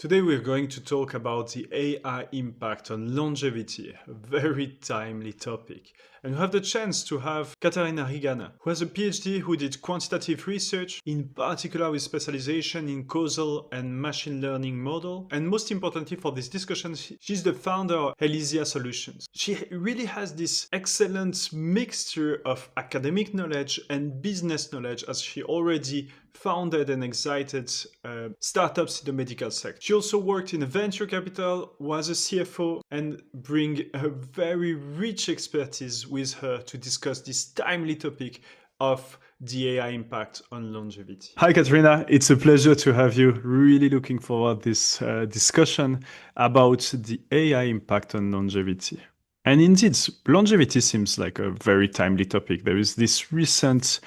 Today we're going to talk about the AI impact on longevity, a very timely topic. And we have the chance to have Katerina Rigana, who has a PhD who did quantitative research, in particular with specialization in causal and machine learning model. And most importantly for this discussion, she's the founder of Elysia Solutions. She really has this excellent mixture of academic knowledge and business knowledge, as she already founded and excited startups in the medical sector. She also worked in a venture capital, was a CFO, and bring a very rich expertise with her to discuss this timely topic of the AI impact on longevity. Hi, Katerina. It's a pleasure to have you. Really looking forward to this discussion about the AI impact on longevity. And indeed, longevity seems like a very timely topic. There is this recent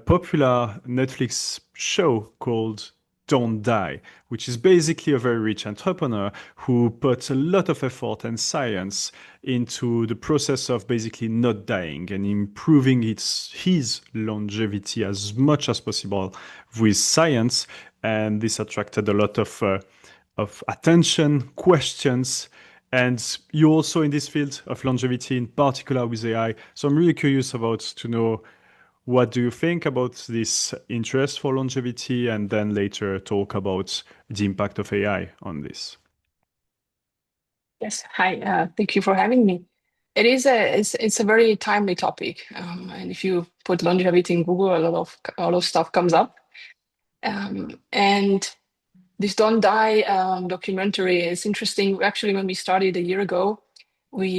popular Netflix show called Don't Die, which is basically a very rich entrepreneur who puts a lot of effort and science into the process of basically not dying and improving his longevity as much as possible with science. And this attracted a lot of attention, questions, and you're also in this field of longevity, in particular with AI. So I'm really curious to know, what do you think about this interest for longevity, and then later talk about the impact of AI on this? Yes, hi. Thank you for having me. It's a very timely topic, and if you put longevity in Google, a lot of stuff comes up. And this Don't Die documentary is interesting. Actually, when we started a year ago,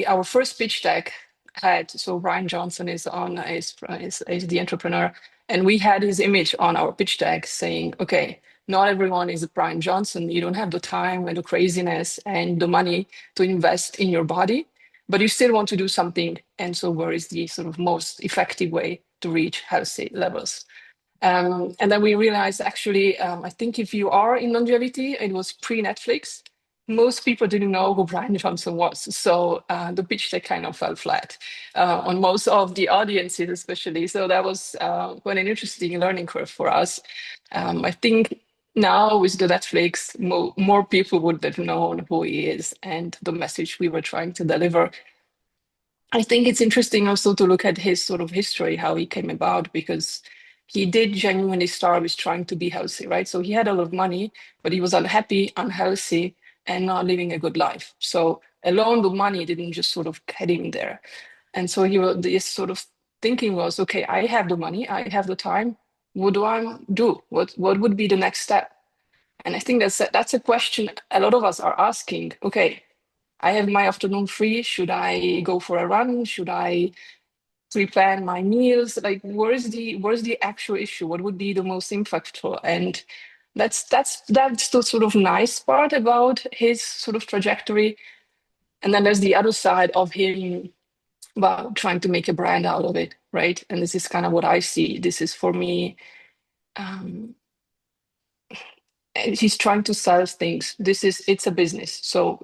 our first pitch deck had Bryan Johnson is the entrepreneur, and we had his image on our pitch deck saying, "Okay, not everyone is Bryan Johnson. You don't have the time and the craziness and the money to invest in your body, but you still want to do something. And so, where is the sort of most effective way to reach healthy levels?" And then we realized actually, I think if you are in longevity, it was pre-Netflix, most people didn't know who Bryan Johnson was. So the pitch deck kind of fell flat on most of the audiences, especially. So that was quite an interesting learning curve for us. I think now with the Netflix, more people would have known who he is and the message we were trying to deliver. I think it's interesting also to look at his sort of history, how he came about, because he did genuinely start with trying to be healthy, right? So he had a lot of money, but he was unhappy, unhealthy, and not living a good life. So alone, the money didn't just sort of get him there. And so this sort of thinking was, okay, I have the money, I have the time. What do I do? What would be the next step? And I think that's a question a lot of us are asking. Okay, I have my afternoon free. Should I go for a run? Should I pre-plan my meals? Like, where's the actual issue? What would be the most impactful? And that's the sort of nice part about his sort of trajectory. And then there's the other side of him, well, trying to make a brand out of it, right? And this is kind of what I see. This is for me. And he's trying to sell things. It's a business, so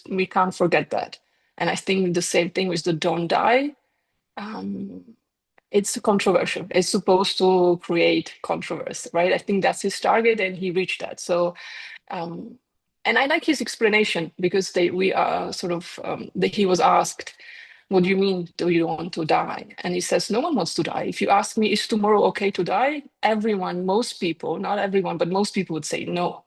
we can't forget that. And I think the same thing with the Don't Die. It's controversial. It's supposed to create controversy, right? I think that's his target, and he reached that. So, and I like his explanation because he was asked, "What do you mean? Do you want to die?" And he says, "No one wants to die. If you ask me, is tomorrow okay to die? Most people, not everyone, but most people would say no.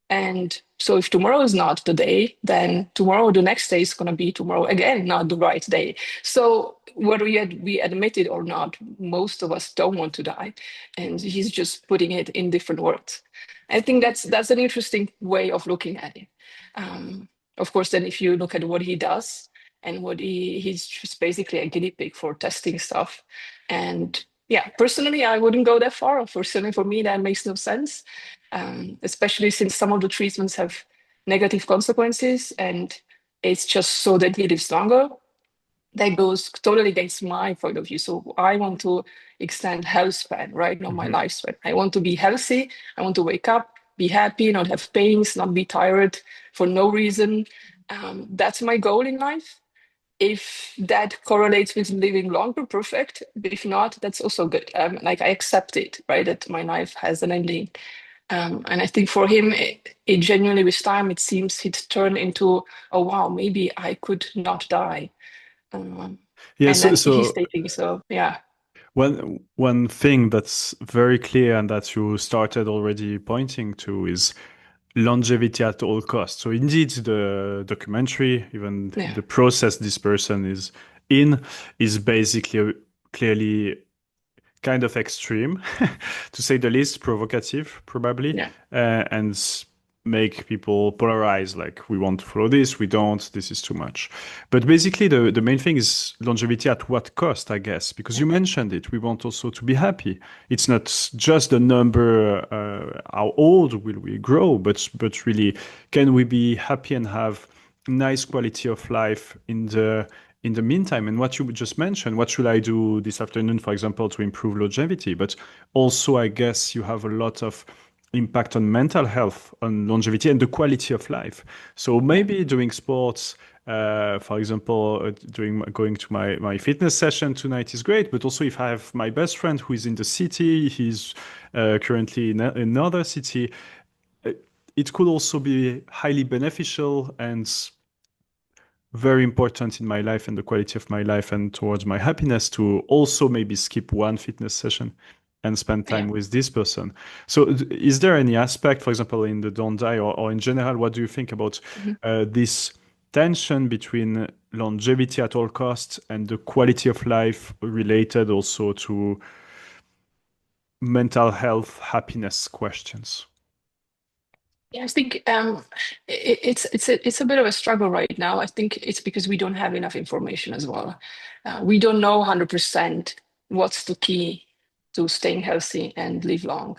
And so if tomorrow is not the day, then tomorrow, the next day is going to be tomorrow again, not the right day." So whether we admit it or not, most of us don't want to die. And he's just putting it in different words. I think that's an interesting way of looking at it. Of course, then if you look at what he does and he's just basically a guinea pig for testing stuff. And yeah, personally, I wouldn't go that far. Personally, for me, that makes no sense. Especially since some of the treatments have negative consequences and it's just so that he lives longer. That goes totally against my point of view. So I want to extend health span, right? Not my lifespan. I want to be healthy. I want to wake up, be happy, not have pains, not be tired for no reason. That's my goal in life. If that correlates with living longer, perfect. If not, that's also good. Like I accept it, right? That my life has an ending. And I think for him, it genuinely with time, it seems it turned into, oh wow, maybe I could not die. Um, Yeah, and so then he's so stating, so yeah, one thing that's very clear and that you started already pointing to is longevity at all costs. So indeed, the documentary, even yeah, the process this person is in, is basically clearly kind of extreme, to say the least, provocative, probably, yeah, and make people polarize like we want to follow this, we don't, this is too much. But basically, the main thing is longevity at what cost, I guess, because yeah, you mentioned it. We want also to be happy. It's not just the number, how old will we grow, but really, can we be happy and have nice quality of life in the meantime? And what you just mentioned, what should I do this afternoon, for example, to improve longevity? But also, I guess you have a lot of impact on mental health, on longevity, and the quality of life. So yeah, maybe doing sports, for example, doing going to my fitness session tonight is great. But also, if I have my best friend who is in the city, he's currently in another city, uh, it could also be highly beneficial and very important in my life and the quality of my life and towards my happiness to also maybe skip one fitness session and spend yeah. time with this person. So, is there any aspect, for example, in the Don't Die or in general, what do you think about Mhm. this tension between longevity at all costs and the quality of life related also to mental health, happiness questions? Yeah, I think it's a bit of a struggle right now. I think it's because we don't have enough information as well. We don't know 100% what's the key to staying healthy and live long.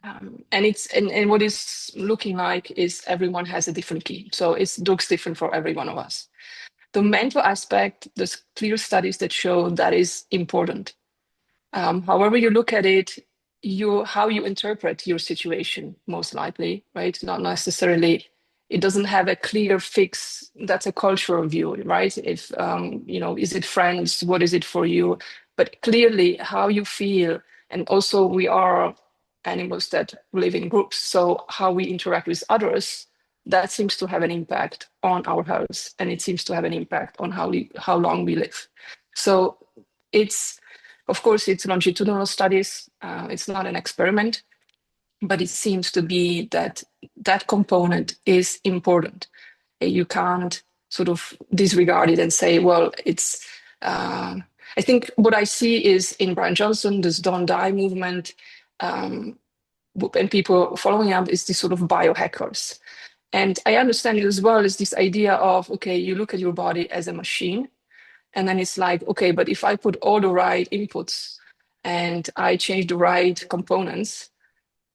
And what is looking like is everyone has a different key. So it looks different for every one of us. The mental aspect, there's clear studies that show that is important. However you look at it, how you interpret your situation, most likely, right? Not necessarily, it doesn't have a clear fix. That's a cultural view, right? If is it friends? What is it for you? But clearly, how you feel, and also we are animals that live in groups, so how we interact with others, that seems to have an impact on our health, and it seems to have an impact on how long we live. So it's of course, it's longitudinal studies. It's not an experiment, but it seems to be that that component is important. You can't sort of disregard it and say, well, it's. I think what I see is in Bryan Johnson, this Don't Die movement, um, and people following up is this sort of biohackers. And I understand it as well as this idea of, okay, you look at your body as a machine and then it's like, okay, but if I put all the right inputs and I change the right components,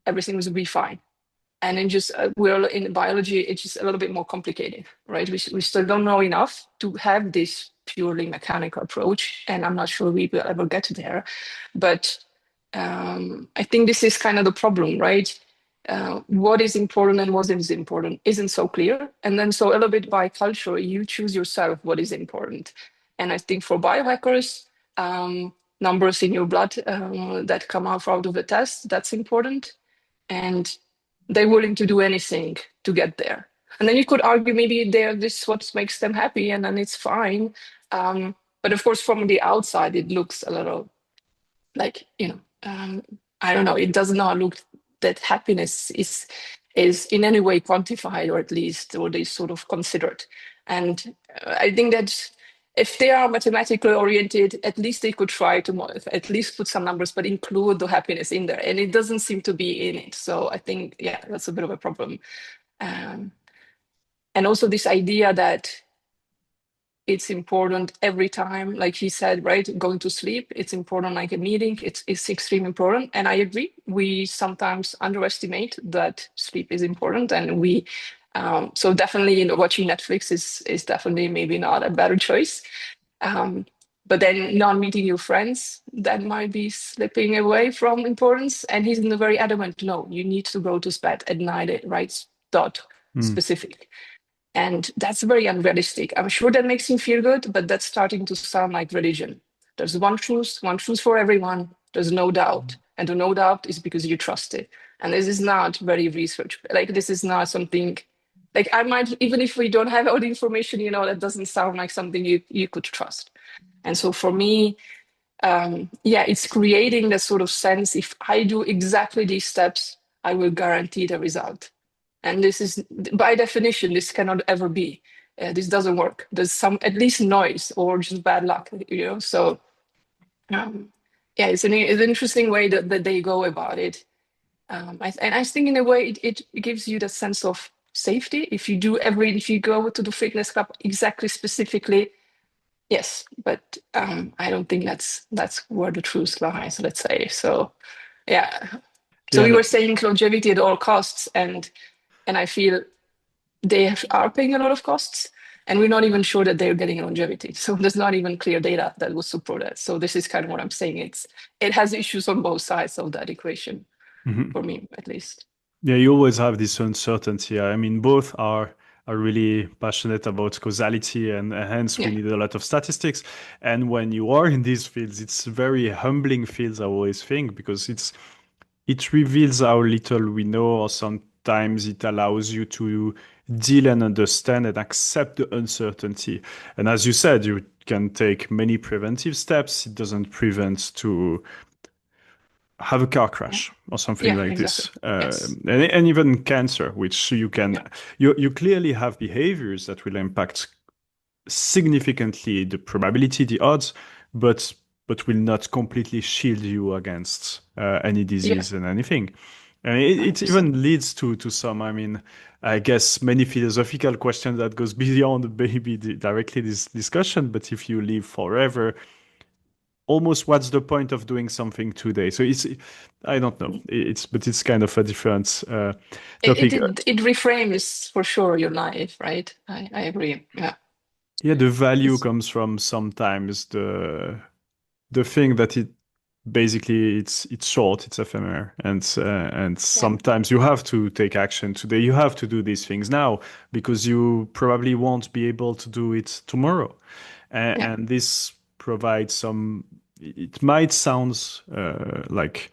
everything will be fine. And then just we're in biology, it's just a little bit more complicated, right? We still don't know enough to have this purely mechanical approach, and I'm not sure we will ever get there. But I think this is kind of the problem, right? What is important and what is important isn't so clear. And then, so a little bit by culture, you choose yourself what is important. And I think for biohackers, numbers in your blood that come out of the test, that's important. And they're willing to do anything to get there. And then you could argue maybe this is what makes them happy, and then it's fine. But of course, from the outside, it looks a little like I don't know, it does not look that happiness is in any way quantified, or at least or they sort of considered. And I think that if they are mathematically oriented, at least they could try to at least put some numbers but include the happiness in there, and it doesn't seem to be in it. So I think, yeah, that's a bit of a problem. um, and also this idea that it's important every time, like he said, right? Going to sleep, it's important like a meeting, it's extremely important. And I agree, we sometimes underestimate that sleep is important. And so definitely, watching Netflix is definitely maybe not a better choice. Um, but then not meeting your friends, that might be slipping away from importance. And he's in the very adamant, no, you need to go to bed at night, right? Dot Mm. specific. And that's very unrealistic. I'm sure that makes him feel good, but that's starting to sound like religion. There's one truth for everyone. There's no doubt. And the no doubt is because you trust it. And this is not very research. Like this is not something like I might, even if we don't have all the information, that doesn't sound like something you could trust. And so for me, yeah, it's creating that sort of sense. If I do exactly these steps, I will guarantee the result. And this is, by definition, this cannot ever be. This doesn't work. There's some, at least noise or just bad luck. So, um, yeah, it's an interesting way that they go about it. And I think in a way it gives you the sense of safety. If you go to the fitness club exactly specifically, yes, but I don't think that's where the truth lies, let's say. So yeah. So Yeah, we were saying longevity at all costs, and I feel are paying a lot of costs, and we're not even sure that they're getting longevity. So there's not even clear data that will support that. So this is kind of what I'm saying. It has issues on both sides of that equation, mhm. for me at least. Yeah, you always have this uncertainty. I mean, both are really passionate about causality, and hence we Yeah, need a lot of statistics. And when you are in these fields, it's very humbling fields, I always think, because it reveals how little we know, or sometimes it allows you to deal and understand and accept the uncertainty. And as you said, you can take many preventive steps. It doesn't prevent to have a car yeah, crash or something yeah, like exactly. this, Yes, and even cancer, which yeah, you clearly have behaviors that will impact significantly the probability, the odds, but will not completely shield you against any yeah, disease and anything. And it 100%. even leads to some, I mean, I guess many philosophical questions that goes beyond maybe directly this discussion. But if you live forever, almost what's the point of doing something today? So I don't know. But it's kind of a different It, topic. it it reframes for sure your life, right? I agree. Yeah. Yeah, the value It's, comes from sometimes the thing that it basically it's short, it's ephemeral, and yeah, sometimes you have to take action today. You have to do these things now because you probably won't be able to do it tomorrow, yeah, and this provides some. It might sound like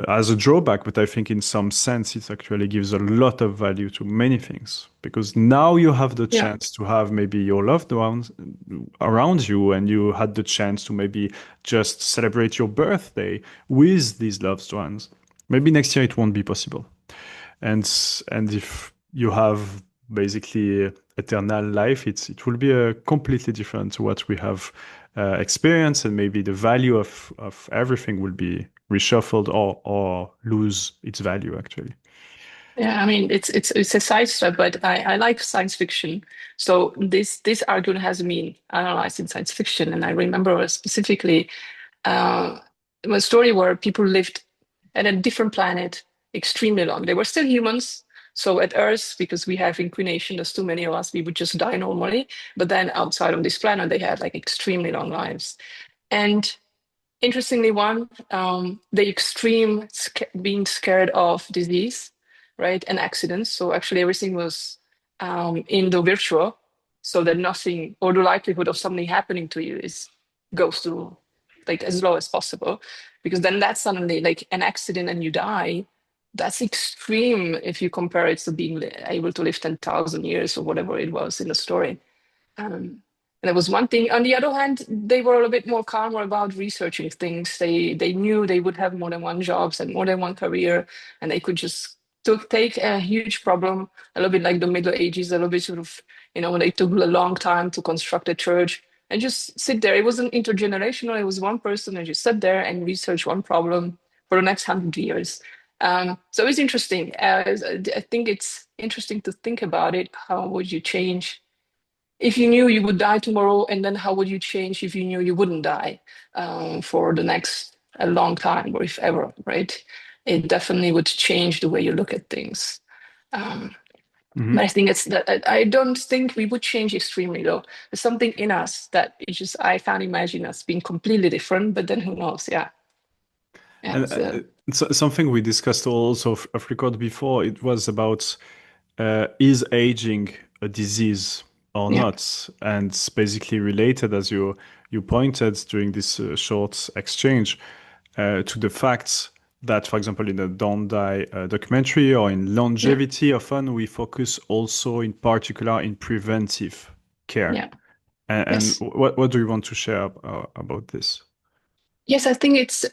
as a drawback, but I think in some sense it actually gives a lot of value to many things because now you have the yeah, chance to have maybe your loved ones around you, and you had the chance to maybe just celebrate your birthday with these loved ones. Maybe next year it won't be possible, and if you have basically eternal life, it will be a completely different to what we have experienced, and maybe the value of everything will be reshuffled or lose its value actually. yeah. I mean, it's a side step, but I like science fiction. So this argument has been analyzed in science fiction, and I remember specifically uh, a story where people lived at a different planet extremely long. They were still humans. So at Earth, because we have inclination, there's too many of us, we would just die normally. But then outside of this planet, they had like extremely long lives. And interestingly, one, the extreme being scared of disease, right, and accidents. So actually, everything was in the virtual, so that nothing or the likelihood of something happening to you is goes to like as low as possible, because then that's suddenly like an accident and you die. That's extreme if you compare it to being able to live 10,000 years or whatever it was in the story. Um, and that was one thing. On the other hand, they were a bit more calmer about researching things. They knew they would have more than one jobs and more than one career, and they could just take a huge problem, a little bit like the Middle Ages, a little bit sort of, when they took a long time to construct a church and just sit there. It wasn't intergenerational. It was one person and just sat there and research one problem for the next 100 years. So it's interesting. I think it's interesting to think about it. How would you change if you knew you would die tomorrow, and then how would you change if you knew you wouldn't die for the next a long time, or if ever, right? It definitely would change the way you look at things. Um, but I Mhm. think it's that I don't think we would change extremely though. There's something in us that is just I can't imagine us being completely different. But then who knows? Yeah, yeah, And something we discussed also off record before, it was about is aging a disease or yeah, not? And it's basically related, as you pointed during this short exchange, to the fact that, for example, in the Don't Die documentary or in Yeah. longevity, often we focus also in particular in preventive care. Yeah. And Yes. what do you want to share about this? Yes, I think it's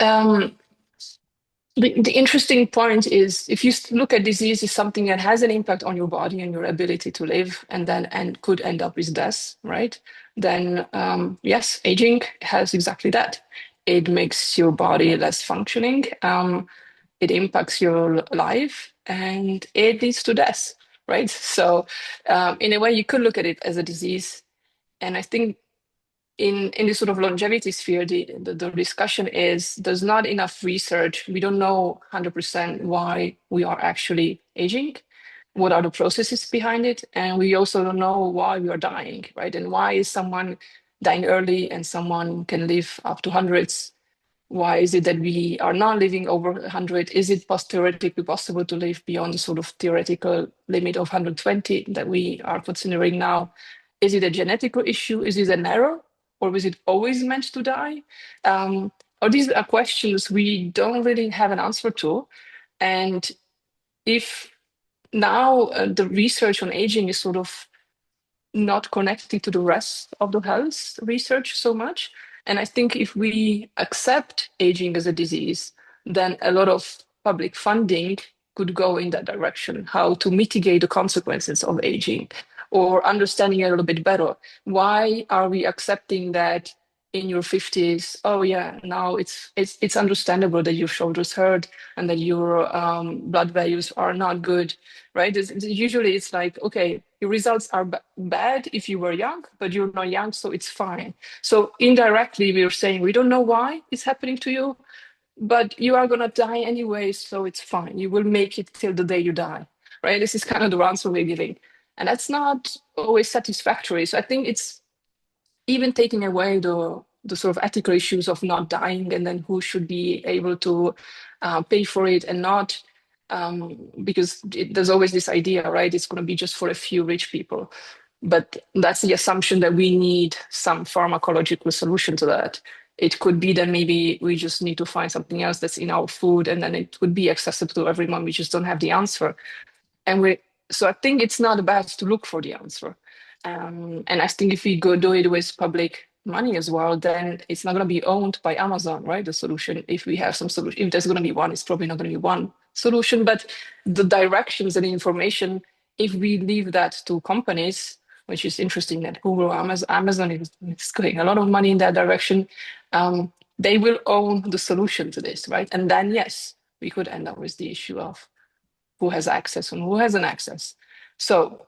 the interesting point is if you look at disease as something that has an impact on your body and your ability to live and could end up with death, right? Then yes, aging has exactly that. It makes your body less functioning. It impacts your life and it leads to death, right? So in a way, you could look at it as a disease. And I think in this sort of longevity sphere, the discussion is there's not enough research. We don't know 100% why we are actually aging, what are the processes behind it, and we also don't know why we are dying, right? And why is someone dying early and someone can live up to hundreds? Why is it that we are not living over 100? Is it theoretically possible to live beyond the sort of theoretical limit of 120 that we are considering now? Is it a genetical issue? Is it an error? Or was it always meant to die? Or these are questions we don't really have an answer to. And if now the research on aging is sort of not connected to the rest of the health research so much. And I think if we accept aging as a disease, then a lot of public funding could go in that direction, how to mitigate the consequences of aging or understanding it a little bit better. Why are we accepting that in your 50s, oh yeah, now it's understandable that your shoulders hurt and that your blood values are not good, right? Usually it's like, okay, your results are bad if you were young, but you're not young, so it's fine. So indirectly, we're saying we don't know why it's happening to you, but you are going to die anyway, so it's fine. You will make it till the day you die, right? This is kind of the answer we're giving. And that's not always satisfactory. So I think it's even taking away the sort of ethical issues of not dying and then who should be able to pay for it and not, because there's always this idea, right? It's going to be just for a few rich people. But that's the assumption that we need some pharmacological solution to that. It could be that maybe we just need to find something else that's in our food and then it would be accessible to everyone. We just don't have the answer. And we so I think it's not bad to look for the answer. And I think if we go do it with public money as well, then it's not going to be owned by Amazon, right? The solution, if we have some solution, if there's going to be one, it's probably not going to be one solution. But the directions and the information, if we leave that to companies, which is interesting that Google, Amazon is putting a lot of money in that direction, they will own the solution to this, right? And then yes, we could end up with the issue of who has access and who hasn't access. So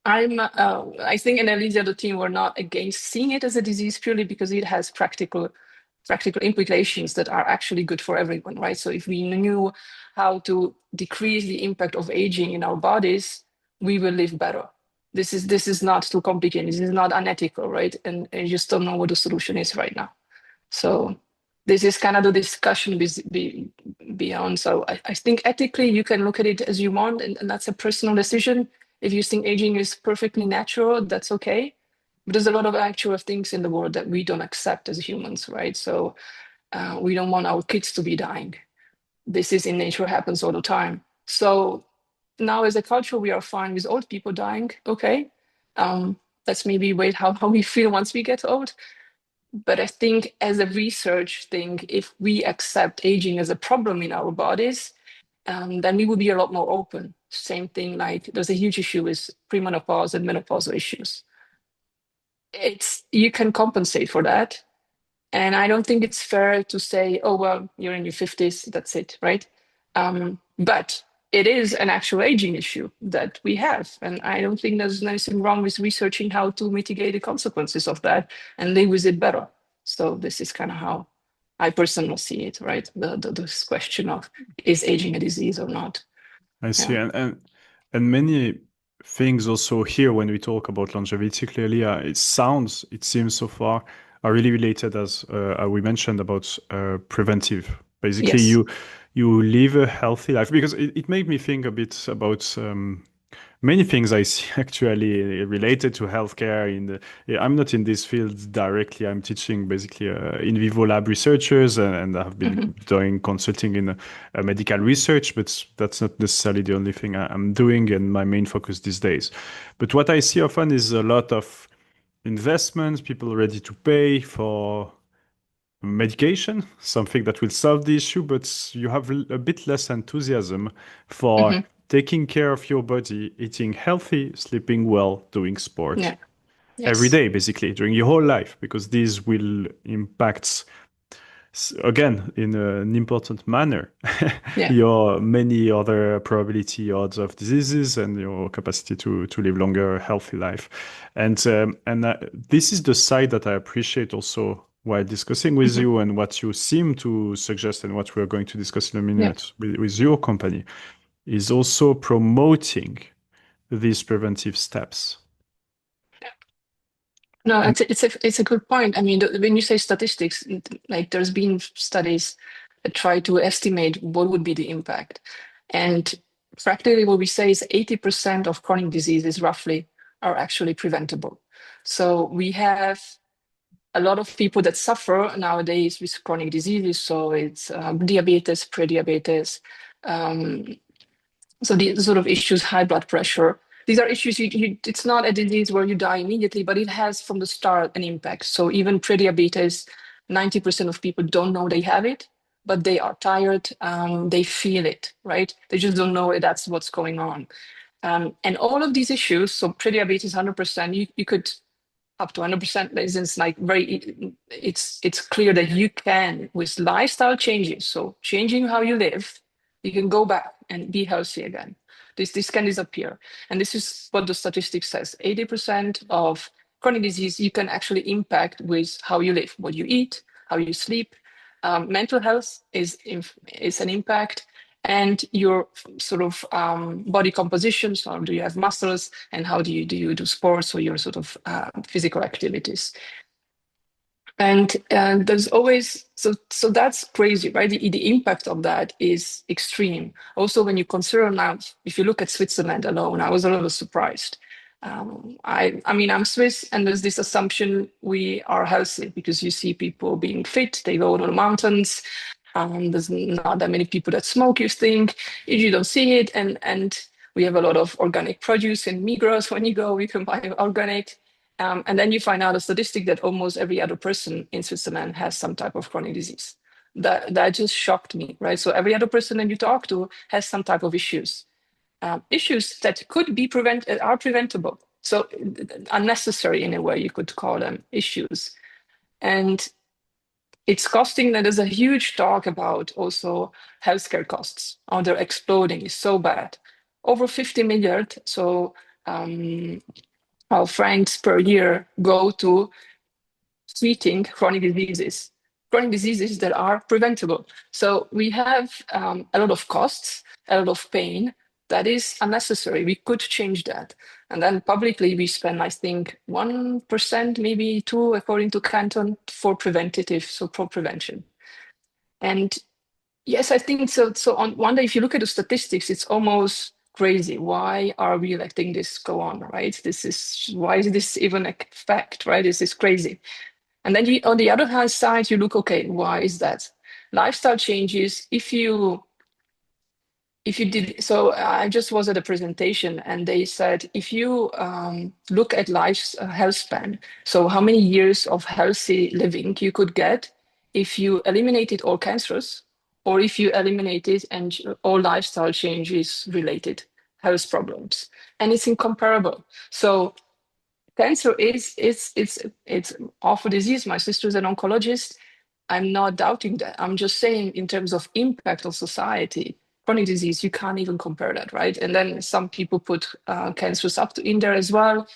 I think in Elysia, the team were not against seeing it as a disease purely because it has practical implications that are actually good for everyone, right? So if we knew how to decrease the impact of aging in our bodies, we will live better. This is not too complicated. This is not unethical, right? And I just don't know what the solution is right now. So this is kind of the discussion beyond. So I think ethically you can look at it as you want, and that's a personal decision. If you think aging is perfectly natural, that's okay. But there's a lot of actual things in the world that we don't accept as humans, right? So we don't want our kids to be dying. This is in nature, happens all the time. So now as a culture, we are fine with old people dying. Okay. Let's maybe wait how we feel once we get old. But I think as a research thing, if we accept aging as a problem in our bodies, then we will be a lot more open. Same thing, like there's a huge issue with premenopause and menopausal issues. It's you can compensate for that. And I don't think it's fair to say, oh, well, you're in your 50s, that's it, right? But it is an actual aging issue that we have. And I don't think there's anything wrong with researching how to mitigate the consequences of that and live with it better. So this is kind of how I personally see it, right? This question of is aging a disease or not? I see, Yeah. and many things also here when we talk about longevity. Clearly, it seems so far are really related as we mentioned about preventive. Basically, Yes. you live a healthy life because it made me think a bit about many things I see actually related to healthcare. Yeah, I'm not in this field directly. I'm teaching basically in vivo lab researchers, and I've been Hmm. doing consulting in medical research, but that's not necessarily the only thing I'm doing and my main focus these days. But what I see often is a lot of investments, people ready to pay for medication, something that will solve the issue, but you have a bit less enthusiasm for Hmm. taking care of your body, eating healthy, sleeping well, doing sport Yeah. every Yes. day, basically, during your whole life, because these will impact, again, in an important manner, Yeah. your many other probability odds of diseases and your capacity to live longer, healthy life. And this is the side that I appreciate also while discussing with Hmm. you, and what you seem to suggest and what we're going to discuss in a Yeah. minute with your company is also promoting these preventive steps. No, And it's a good point. I mean, when you say statistics, like there's been studies that try to estimate what would be the impact, and practically what we say is 80% of chronic diseases roughly are actually preventable. So we have a lot of people that suffer nowadays with chronic diseases. So it's diabetes, pre-diabetes, um, so these sort of issues, high blood pressure, these are issues it's not a disease where you die immediately, but it has from the start an impact. So even prediabetes, 90% of people don't know they have it, but they are tired, they feel it, right? They just don't know that's what's going on. And all of these issues, so prediabetes 100%, you could up to 100% it's like it's clear that you can, with lifestyle changes, so changing how you live, you can go back and be healthy again. This can disappear, and this is what the statistics says: 80% of chronic disease you can actually impact with how you live, what you eat, how you sleep. Mental health is an impact, and your sort of body composition. So do you have muscles, and how do you do sports or your sort of physical activities? And there's always so that's crazy, right? The impact of that is extreme. Also, when you consider now, if you look at Switzerland alone, I was a little surprised. I mean, I'm Swiss, and there's this assumption we are healthy because you see people being fit, they go to the mountains. There's not that many people that smoke, you think. You don't see it, and we have a lot of organic produce in Migros. When you go, you can buy organic. And then you find out a statistic that almost every other person in Switzerland has some type of chronic disease. That just shocked me, right? So every other person that you talk to has some type of issues that could be are preventable. So unnecessary in a way, you could call them issues. And it's costing. There's a huge talk about also healthcare costs. Oh, they're exploding. It's so bad. Over 50 million. So our francs per year go to treating chronic diseases that are preventable. So we have a lot of costs, a lot of pain that is unnecessary. We could change that. And then publicly, we spend, I think, 1%, maybe 2, according to Canton, for preventative, so for prevention. And yes, I think so. So on one day, if you look at the statistics, it's almost crazy. Why are we letting this go on, right? Why is this even a fact, right? This is crazy. And then on the other hand side, you look, okay, why is that? Lifestyle changes. If you did, so I just was at a presentation and they said, if you look at life's health span, so how many years of healthy living you could get if you eliminated all cancers, or if you eliminated and all lifestyle changes related health problems, and it's incomparable. So cancer is it's awful disease. My sister's an oncologist. I'm not doubting that. I'm just saying in terms of impact on society, chronic disease, you can't even compare that, right? And then some people put cancers in there as well.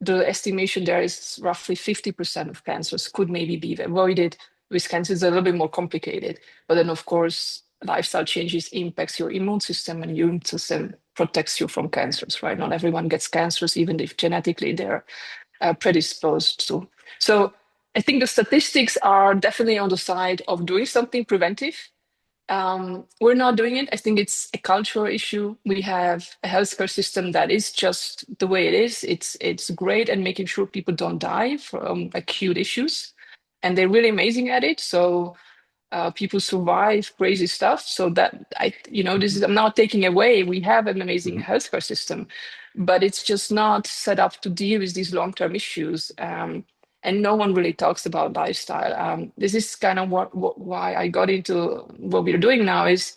The estimation there is roughly 50% of cancers could maybe be avoided. With cancer, it's a little bit more complicated. But then, of course, lifestyle changes impacts your immune system, and your immune system protects you from cancers, right? Not everyone gets cancers, even if genetically they're predisposed to. So I think the statistics are definitely on the side of doing something preventive. We're not doing it. I think it's a cultural issue. We have a healthcare system that is just the way it is. It's great at making sure people don't die from acute issues, and they're really amazing at it. So people survive crazy stuff. So that this is, I'm not taking away. We have an amazing Mhm. healthcare system, but it's just not set up to deal with these long-term issues. And no one really talks about lifestyle. This is kind of why I got into what we're doing now. Is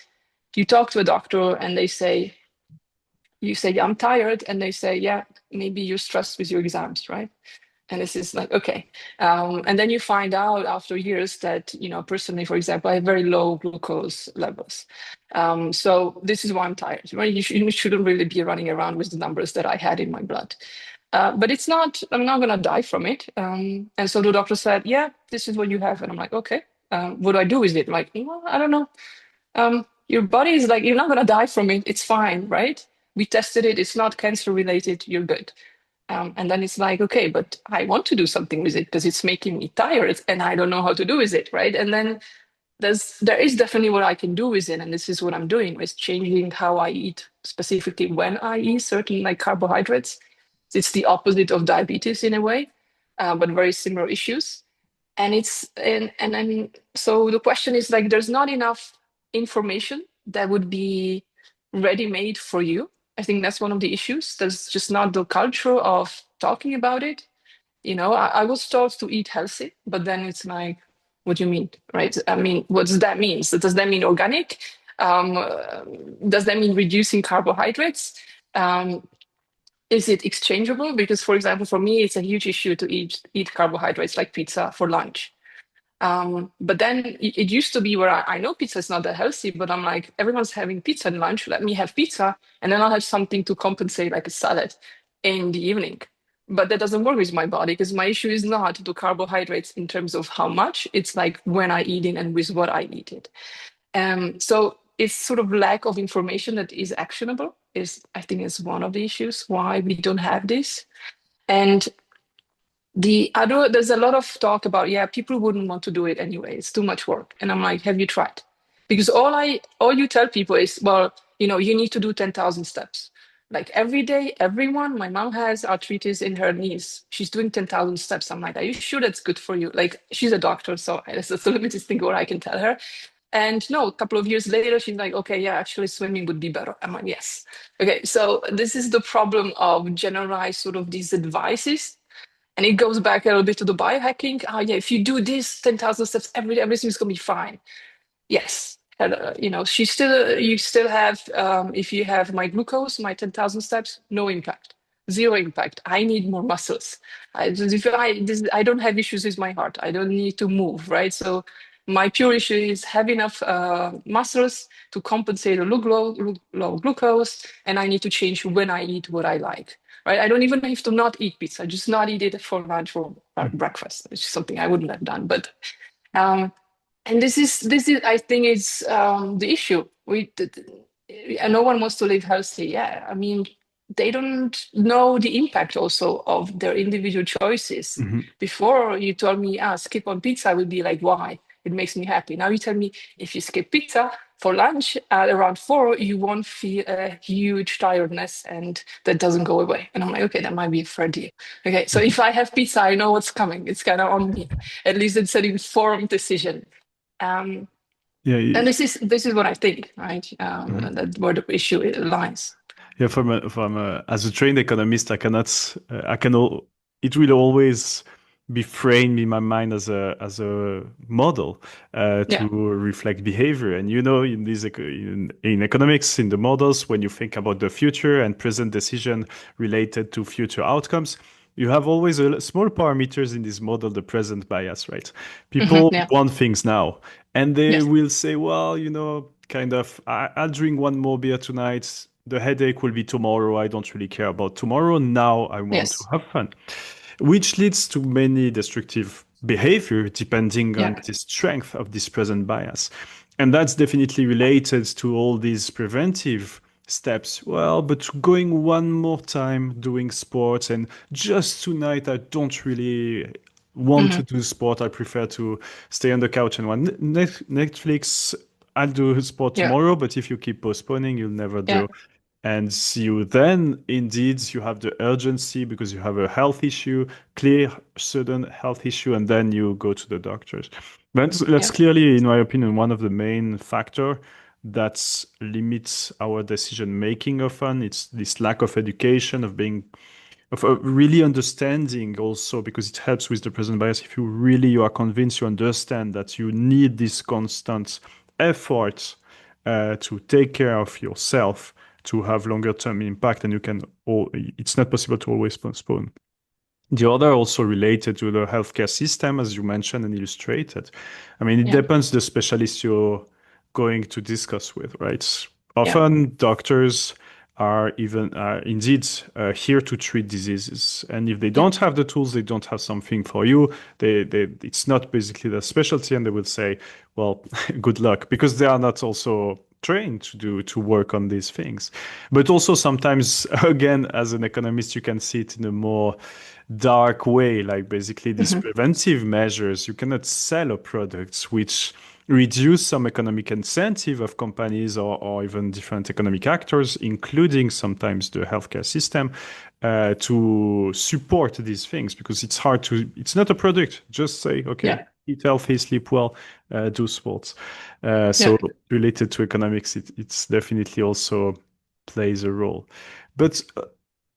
you talk to a doctor and you say, "Yeah, I'm tired," and they say, "Yeah, maybe you're stressed with your exams, right?" And this is like, okay. And then you find out after years that, personally, for example, I have very low glucose levels. So this is why I'm tired, right? You shouldn't really be running around with the numbers that I had in my blood. But it's not, I'm not going to die from it. And so the doctor said, yeah, this is what you have. And I'm like, okay, what do I do with it? I'm like, well, I don't know. Your body is like, you're not going to die from it. It's fine, right? We tested it. It's not cancer related. You're good. And then it's like, okay, but I want to do something with it because it's making me tired and I don't know how to do with it, right? And then there is definitely what I can do with it, and this is what I'm doing is changing how I eat, specifically when I eat certain like carbohydrates. It's the opposite of diabetes in a way, but very similar issues. And then so the question is like there's not enough information that would be ready made for you. I think that's one of the issues. There's just not the culture of talking about it. I was taught to eat healthy, but then it's like, what do you mean, right? I mean, what does that mean? So does that mean organic? Um, uh, does that mean reducing carbohydrates? Um, is it exchangeable? Because, for example, for me, it's a huge issue to eat carbohydrates like pizza for lunch. But then it used to be where I know pizza is not that healthy, but I'm like, everyone's having pizza at lunch. Let me have pizza, and then I'll have something to compensate, like a salad, in the evening. But that doesn't work with my body because my issue is not the carbohydrates in terms of how much, it's like when I eat it and with what I eat it. So it's sort of lack of information that is actionable is, I think, is one of the issues why we don't have this. And there's a lot of talk about, yeah, people wouldn't want to do it anyway. It's too much work. And I'm like, have you tried? Because all you tell people is, well, you need to do 10,000 steps. Like every day, everyone, my mom has arthritis in her knees. She's doing 10,000 steps. I'm like, are you sure that's good for you? Like, she's a doctor, so that's the limited thing what I can tell her. And no, a couple of years later, she's like, okay, yeah, actually swimming would be better. I'm like, yes. Okay, so this is the problem of generalized sort of these advices, and it goes back a little bit to the biohacking. Oh, yeah, if you do this 10,000 steps every day, everything's going to be fine. Yes. And, you still have, if you have my glucose, my 10,000 steps, no impact, zero impact. I need more muscles. I don't have issues with my heart. I don't need to move, right? So my pure issue is have enough muscles to compensate a low glucose, and I need to change when I eat what I like. Right? I don't even have to not eat pizza, just not eat it for lunch or breakfast. It's something I wouldn't have done. But um, and this is I think it's the issue. And no one wants to live healthy. Yeah, I mean they don't know the impact also of their individual choices. Mhm. Before you told me, skip on pizza, I would be like, why? It makes me happy. Now you tell me if you skip pizza for lunch at around 4, you won't feel a huge tiredness and that doesn't go away. And I'm like, okay, that might be a fair deal. Okay, so if I have pizza, I know what's coming. It's kind of on me. At least it's an informed decision. Um, Yeah, and this is what I think, right? mhm. That where the issue lies. Yeah. As a trained economist, it will always be framed in my mind as a model to Yeah. reflect behavior. And in economics, in the models, when you think about the future and present decision related to future outcomes, you have always a small parameters in this model, the present bias, right? People Yeah. want things now, and they Yes. will say, well, kind of, I'll drink one more beer tonight. The headache will be tomorrow. I don't really care about tomorrow. Now I want to Yes. have fun, which leads to many destructive behavior depending on Yeah. the strength of this present bias. And that's definitely related to all these preventive steps. Well, but going one more time doing sports, and just tonight I don't really want Hmm. to do sport. I prefer to stay on the couch and watch Netflix. I'll do sport Yeah. tomorrow, but if you keep postponing, you'll never Yeah. do. And you then, indeed, you have the urgency because you have a health issue, clear, sudden health issue, and then you go to the doctors. That's Yeah. clearly, in my opinion, one of the main factor that limits our decision making often. It's this lack of education, of being of really understanding also, because it helps with the present bias. If you are convinced, you understand that you need this constant effort to take care of yourself to have longer term impact, and it's not possible to always postpone. The other also related to the healthcare system, as you mentioned and illustrated. I mean, it Yeah. depends the specialist you're going to discuss with, right? Yeah. Often doctors are even indeed here to treat diseases, and if they Yeah. don't have the tools, they don't have something for you. It's not basically their specialty, and they will say, "Well, good luck," because they are not also trained to work on these things. But also sometimes, again, as an economist, you can see it in a more dark way, like basically these Hmm. preventive measures. You cannot sell a product which reduce some economic incentive of companies or even different economic actors, including sometimes the healthcare system, to support these things, because it's not a product. Just say, okay, Yeah. eat healthy, sleep well, do sports. Yeah. So related to economics, it's definitely also plays a role. But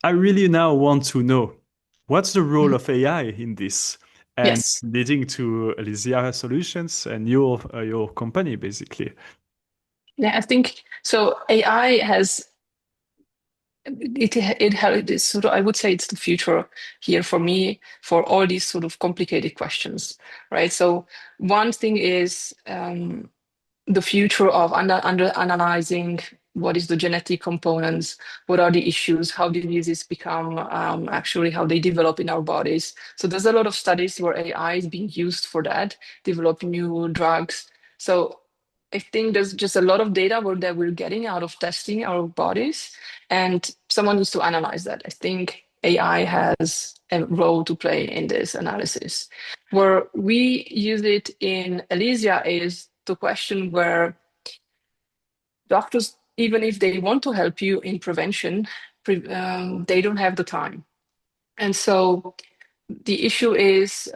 I really now want to know, what's the role Mhm. of AI in this, and Yes. leading to Elysia Solutions and your company basically. Yeah, I think so. AI has it has this sort of, I would say it's the future here for me for all these sort of complicated questions, right? So one thing is the future of under analyzing what is the genetic components, what are the issues, how diseases become actually how they develop in our bodies. So there's a lot of studies where AI is being used for that, develop new drugs. So I think there's just a lot of data that we're getting out of testing our bodies, and someone needs to analyze that. I think AI has a role to play in this analysis. Where we use it in Elysia is the question where doctors, even if they want to help you in prevention, they don't have the time. And so the issue is,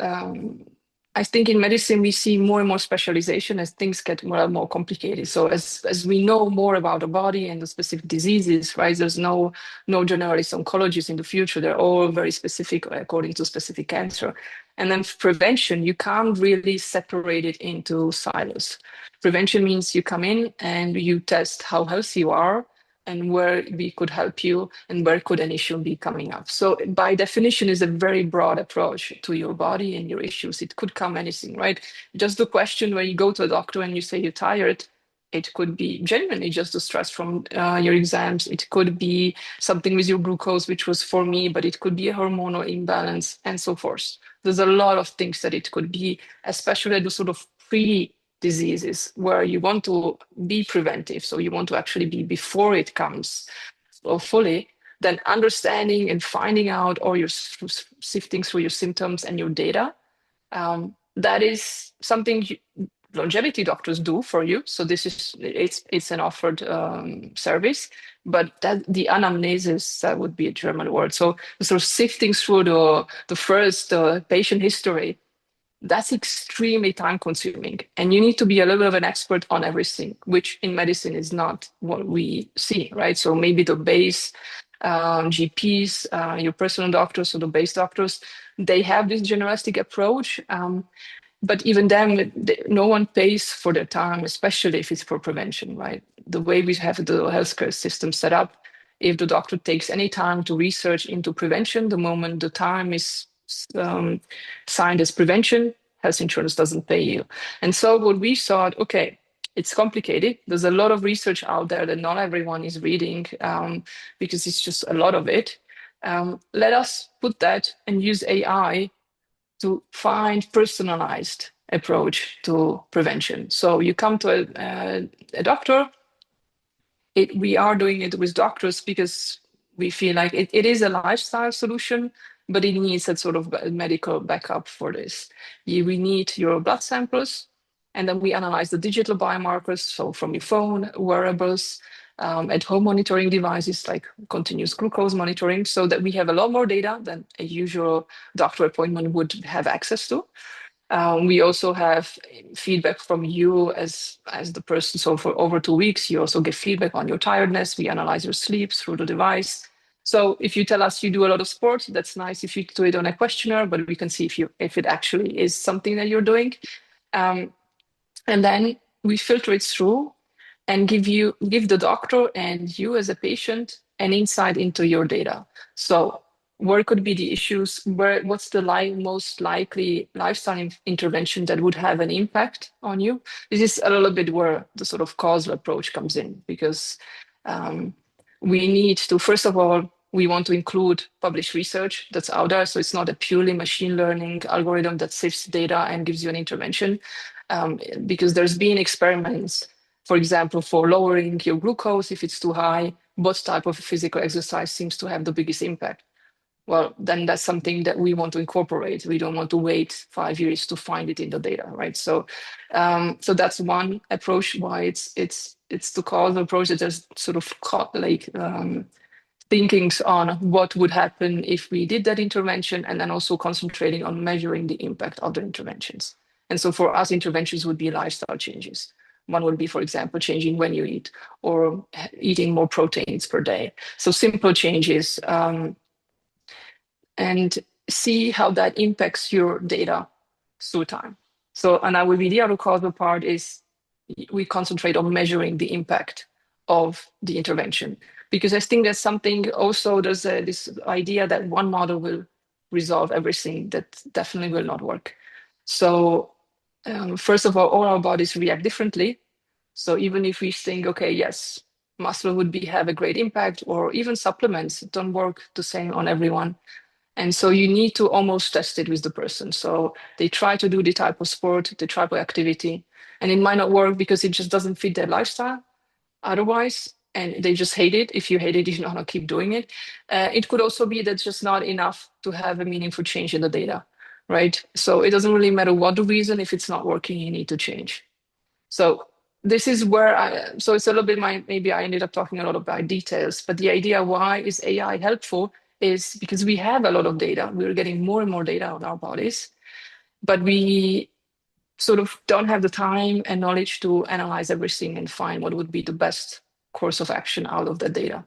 I think in medicine we see more and more specialization as things get more and more complicated. So as we know more about the body and the specific diseases, right? There's no generalist oncologists in the future. They're all very specific according to specific cancer. And then prevention, you can't really separate it into silos. Prevention means you come in and you test how healthy you are and where we could help you and where could an issue be coming up. So by definition is a very broad approach to your body and your issues. It could come anything, right? Just the question when you go to a doctor and you say you're tired, it could be genuinely just the stress from your exams. It could be something with your glucose, which was for me, but it could be a hormonal imbalance and so forth. There's a lot of things that it could be, especially the sort of diseases where you want to be preventive. So you want to actually be before it comes so fully, then understanding and finding out or you're sifting through your symptoms and your data. That is something longevity doctors do for you. So this is it's an offered service, but that the anamnesis, that would be a German word. So sort of sifting through the first patient history, that's extremely time consuming. And you need to be a little bit of an expert on everything, which in medicine is not what we see, right? So maybe the base GPs, your personal doctors, or the base doctors, they have this generalistic approach. But even then, no one pays for their time, especially if it's for prevention, right? The way we have the healthcare system set up, if the doctor takes any time to research into prevention, the moment the time is um, signed as prevention, health insurance doesn't pay you. And so what we thought, okay, it's complicated. There's a lot of research out there that not everyone is reading because it's just a lot of it. Let us put that and use AI to find personalized approach to prevention. So you come to a doctor. We are doing it with doctors because we feel like it is a lifestyle solution, but it needs a sort of medical backup for this. We need your blood samples, And then we analyze the digital biomarkers, so from your phone, wearables, at-home monitoring devices like continuous glucose monitoring, so that we have a lot more data than a usual doctor appointment would have access to. We also have feedback from you as the person. So for over 2 weeks, you also get feedback on your tiredness. We analyze your sleep through the device. So if you tell us you do a lot of sport, that's nice if you do it on a questionnaire, but we can see if it actually is something that you're doing. Um, and then we filter it through and give the doctor and you as a patient an insight into your data. So where could be the issues? What's the most likely lifestyle intervention that would have an impact on you? This is a little bit where the sort of causal approach comes in, because we need to, first of all, we want to include published research that's out there. So it's not a purely machine learning algorithm that sifts data and gives you an intervention. Because there's been experiments, for example, for lowering your glucose if it's too high, what type of physical exercise seems to have the biggest impact? Well, then that's something that we want to incorporate. We don't want to wait 5 years to find it in the data, right? So, so that's one approach. Why it's the causal approach that there's sort of thinkings on what would happen if we did that intervention, and then also concentrating on measuring the impact of the interventions. And so for us, interventions would be lifestyle changes. One would be, for example, changing when you eat or eating more proteins per day. So simple changes, and see how that impacts your data through time. So, and that would be the other causal part is we concentrate on measuring the impact of the intervention. Because I think there's something also, there's this idea that one model will resolve everything. That definitely will not work. So first of all our bodies react differently. So even if we think, okay, yes, muscle would have a great impact, or even supplements don't work the same on everyone. And so you need to almost test it with the person. So they try to do the type of sport, the type of activity, and it might not work because it just doesn't fit their lifestyle otherwise. And they just hate it. If you hate it, you don't want to keep doing it. It could also be that's just not enough to have a meaningful change in the data, right? So it doesn't really matter what the reason. If it's not working, you need to change. So this is where so it's a little bit maybe I ended up talking a lot about details, but the idea why is AI helpful is because we have a lot of data. We're getting more and more data on our bodies, but we sort of don't have the time and knowledge to analyze everything and find what would be the best course of action out of the data.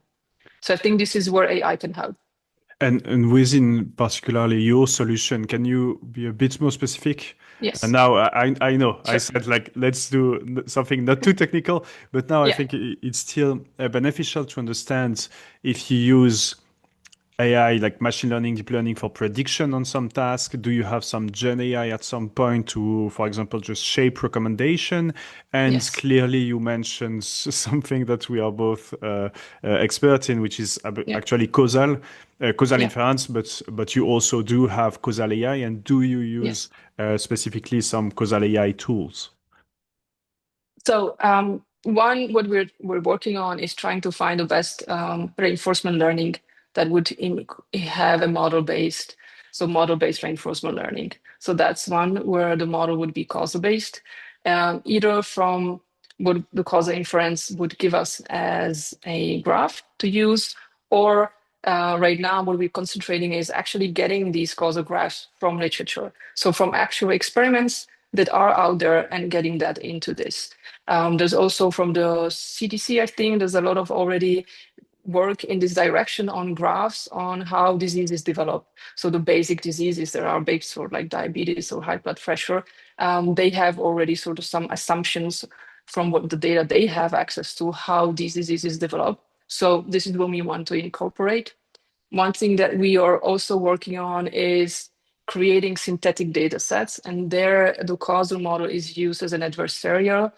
So I think this is where AI can help. And within particularly your solution, can you be a bit more specific? And Yes, now I know I sure. said like let's do something not too technical, but now I Yeah, think it's still beneficial to understand if you use AI, like machine learning, deep learning for prediction on some task? Do you have some Gen AI at some point to, for example, just shape recommendation? And yes, clearly, you mentioned something that we are both experts in, which is yeah, actually causal yeah, inference. But you also do have causal AI, and do you use yes. specifically some causal AI tools? So one, what we're working on is trying to find the best reinforcement learning that would have a model-based, so model-based reinforcement learning. So that's one where the model would be causal-based, either from what the causal inference would give us as a graph to use, or right now what we're concentrating is actually getting these causal graphs from literature. So from actual experiments that are out there and getting that into this. There's also from the CDC, I think there's a lot of already work in this direction on graphs on how diseases develop. So the basic diseases that are big, sort of like diabetes or high blood pressure, they have already sort of some assumptions from what the data they have access to, how these diseases develop. So this is what we want to incorporate. One thing that we are also working on is creating synthetic data sets, and there the causal model is used as an adversarial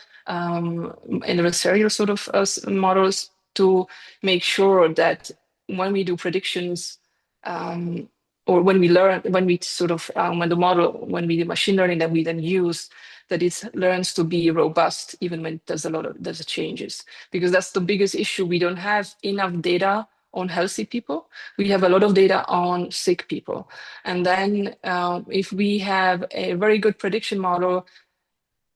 sort of models to make sure that when we do predictions, or when we learn, when we sort of when the model, when we do machine learning that we then use, that it learns to be robust even when there's changes, because that's the biggest issue. We don't have enough data on healthy people. We have a lot of data on sick people. And then if we have a very good prediction model,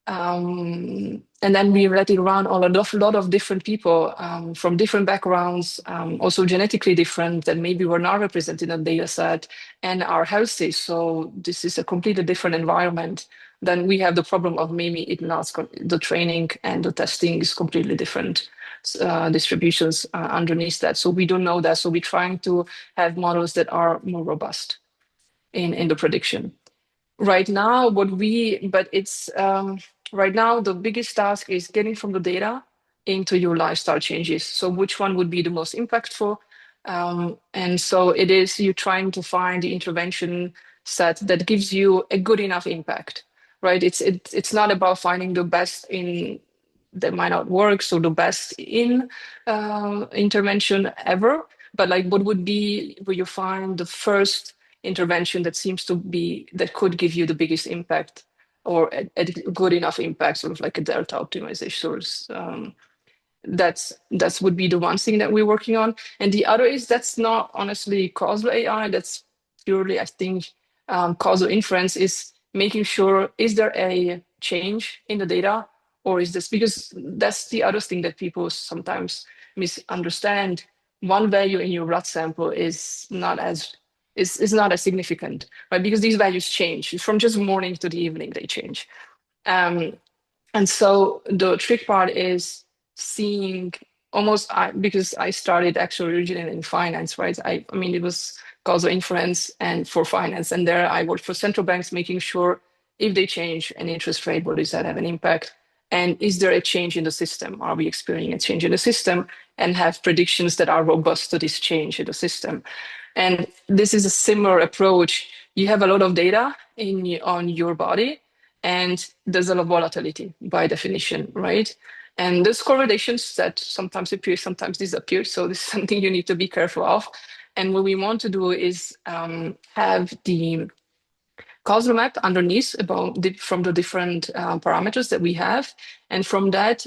And then we let it run on a lot of different people from different backgrounds, also genetically different that maybe were not represented in the data set and are healthy. So this is a completely different environment. Then we have the problem of maybe the training and the testing is completely different distributions underneath that. So we don't know that. So we're trying to have models that are more robust in the prediction. Right now, but it's right now the biggest task is getting from the data into your lifestyle changes. So which one would be the most impactful? And so it is you trying to find the intervention set that gives you a good enough impact, right? It's not about finding the best in that might not work, so the best in intervention ever, but like what would be where you find the first intervention that seems to be that could give you the biggest impact or a good enough impact, sort of like a delta optimization. That's would be the one thing that we're working on, and the other is that's not honestly causal AI. That's purely, I think, causal inference is making sure is there a change in the data, or is this because that's the other thing that people sometimes misunderstand. One value in your blood sample is not as significant, right? Because these values change from just morning to the evening, they change. Um, and so the trick part is seeing because I started actually originally in finance, right? I mean, it was causal inference and for finance. And there I worked for central banks, making sure if they change an interest rate, what does that have an impact? And is there a change in the system? Are we experiencing a change in the system and have predictions that are robust to this change in the system? And this is a similar approach. You have a lot of data on your body, and there's a lot of volatility by definition, right? And there's correlations that sometimes appear, sometimes disappear. So this is something you need to be careful of. And what we want to do is have the causal map underneath from the different parameters that we have. And from that,